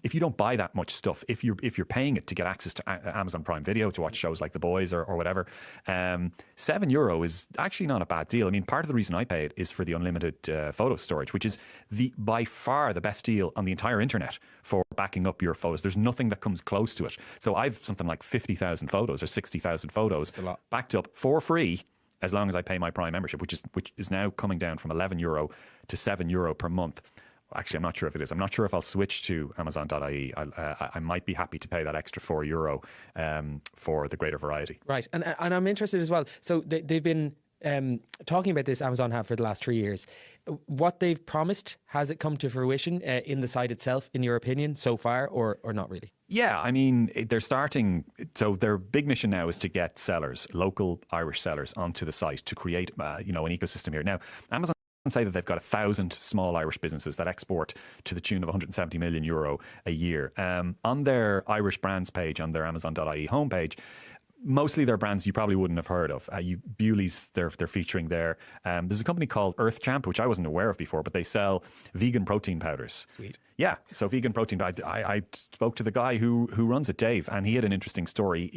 if you don't buy that much stuff, if you're paying it to get access to Amazon Prime Video to watch shows like The Boys or whatever, €7 is actually not a bad deal. I mean, part of the reason I pay it is for the unlimited photo storage, which is by far the best deal on the entire internet for backing up your photos. There's nothing that comes close to it. So I've something like 50,000 photos or 60,000 photos backed up for free, as long as I pay my Prime membership, which is now coming down from €11 to €7 per month. Actually, I'm not sure if it is. I'm not sure if I'll switch to Amazon.ie. I might be happy to pay that extra €4 for the greater variety. Right. And I'm interested as well. So they've been talking about this Amazon have for the last 3 years. What they've promised, has it come to fruition in the site itself, in your opinion, so far, or not really? Yeah, I mean, they're starting. So their big mission now is to get sellers, local Irish sellers, onto the site to create, an ecosystem here. Now, Amazon say that they've got 1,000 small Irish businesses that export to the tune of €170 million a year. On their Irish brands page, on their Amazon.ie homepage, mostly they're brands you probably wouldn't have heard of. Bewley's, they're featuring there. There's a company called Earth Champ, which I wasn't aware of before, but they sell vegan protein powders. Sweet. Yeah, so vegan protein. I spoke to the guy who runs it, Dave, and he had an interesting story.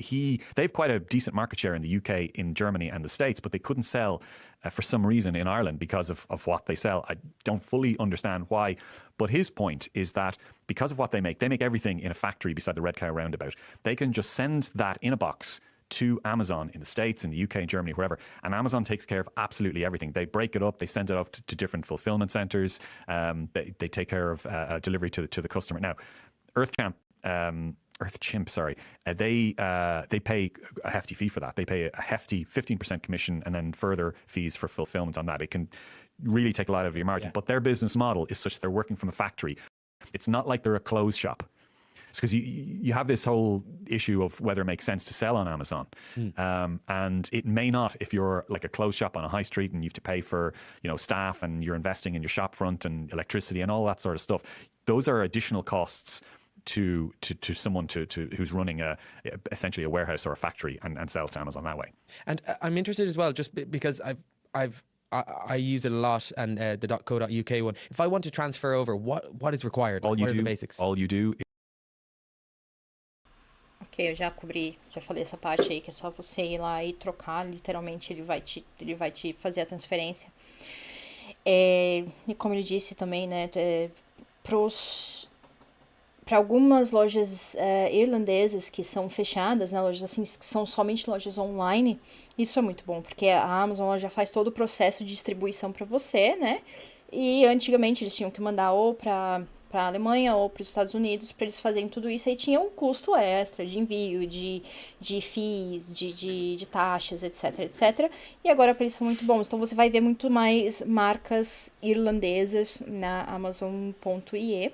They have quite a decent market share in the UK, in Germany and the States, but they couldn't sell for some reason in Ireland because of what they sell. I don't fully understand why, but his point is that because of what they make everything in a factory beside the Red Cow roundabout. They can just send that in a box to Amazon in the States, in the UK, in Germany, wherever, and Amazon takes care of absolutely everything. They break it up, they send it off to different fulfillment centers, they take care of delivery to the customer. Now, Earthchimp, they pay a hefty fee for that. They pay a hefty 15% commission and then further fees for fulfillment on that. It can really take a lot of your margin, but their business model is such they're working from a factory. It's not like they're a clothes shop. It's because you have this whole issue of whether it makes sense to sell on Amazon. And it may not if you're like a clothes shop on a high street and you have to pay for, staff, and you're investing in your shop front and electricity and all that sort of stuff. Those are additional costs to someone who's running essentially a warehouse or a factory and sells to Amazon that way. And I'm interested as well, just because I use it a lot, and the .co.uk one. If I want to transfer over, what is required? What are the basics? All you do. Ok, eu já falei essa parte aí, que é só você ir lá e trocar, literalmente ele vai te fazer a transferência. E como ele disse também, né, para algumas lojas irlandesas que são fechadas, né, lojas assim que são somente lojas online, isso é muito bom, porque a Amazon ela já faz todo o processo de distribuição para você, né? E antigamente eles tinham que mandar ou para para a Alemanha ou para os Estados Unidos, para eles fazerem tudo isso. Aí tinha um custo extra de envio, de fees, de taxas, etc, etc. E agora para eles são muito bons. Então você vai ver muito mais marcas irlandesas na Amazon.ie.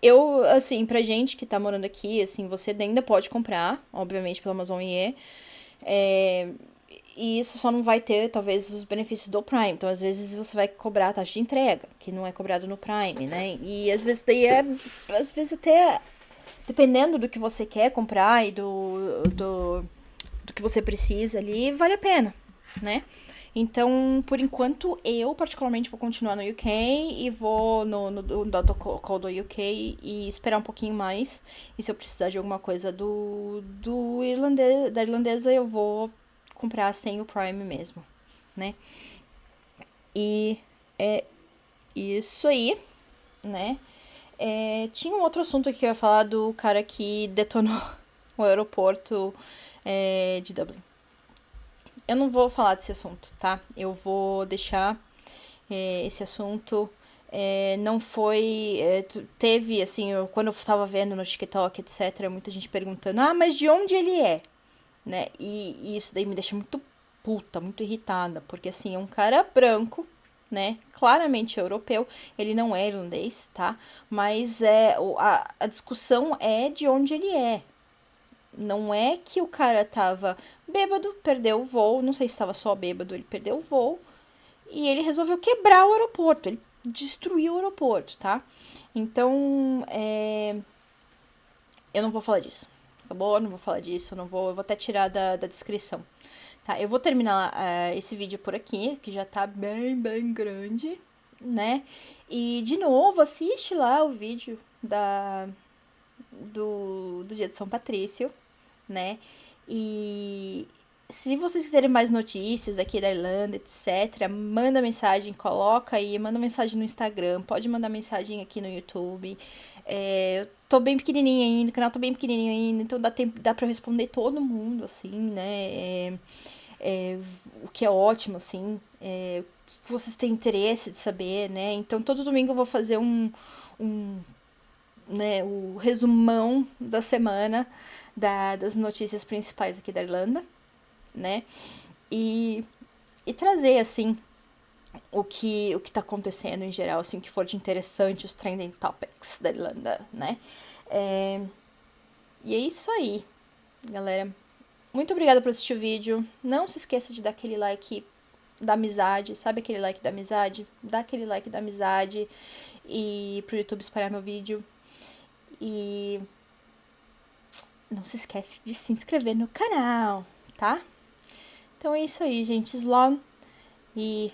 Eu, assim, pra gente que tá morando aqui, assim, você ainda pode comprar, obviamente, pela Amazon IE. E isso só não vai ter, talvez, os benefícios do Prime. Então, às vezes, você vai cobrar a taxa de entrega, que não é cobrado no Prime, né? E, às vezes, daí às vezes, até... Dependendo do que você quer comprar e do que você precisa ali, vale a pena, né? Então, por enquanto, eu particularmente vou continuar no UK e vou no Data Call do UK e esperar um pouquinho mais. E se eu precisar de alguma coisa da irlandesa, eu vou comprar sem o Prime mesmo, né? E é isso aí, né? Tinha um outro assunto aqui que eu ia falar do cara que detonou o aeroporto de Dublin. Eu não vou falar desse assunto, tá? Eu vou deixar esse assunto. Não foi... teve, assim, quando eu tava vendo no TikTok, etc., muita gente perguntando, mas de onde ele é? Né? E isso daí me deixa muito puta, muito irritada, porque, assim, é um cara branco, né? Claramente europeu, ele não é irlandês, tá? Mas a discussão é de onde ele é. Não é que o cara tava bêbado, perdeu o voo, não sei se estava só bêbado, ele perdeu o voo, e ele resolveu quebrar o aeroporto, ele destruiu o aeroporto, tá? Então, eu não vou falar disso, acabou? Eu não vou falar disso, eu vou até tirar da descrição, tá? Eu vou terminar esse vídeo por aqui, que já tá bem, bem grande, né? E, de novo, assiste lá o vídeo do dia de São Patrício, né? E se vocês quiserem mais notícias aqui da Irlanda, etc., manda mensagem, coloca aí, manda mensagem no Instagram, pode mandar mensagem aqui no YouTube. Eu tô bem pequenininha ainda, o canal tá bem pequenininho ainda, então dá pra eu responder todo mundo, assim, né? O que é ótimo, assim, o que vocês têm interesse de saber, né? Então, todo domingo eu vou fazer né, o resumão da semana das notícias principais aqui da Irlanda, né? E trazer, assim, o que tá acontecendo em geral, assim, o que for de interessante, os trending topics da Irlanda, né? E é isso aí, galera. Muito obrigada por assistir o vídeo. Não se esqueça de dar aquele like da amizade, sabe aquele like da amizade? Dá aquele like da amizade e pro YouTube espalhar meu vídeo. E não se esquece de se inscrever no canal, tá? Então é isso aí, gente. Slán e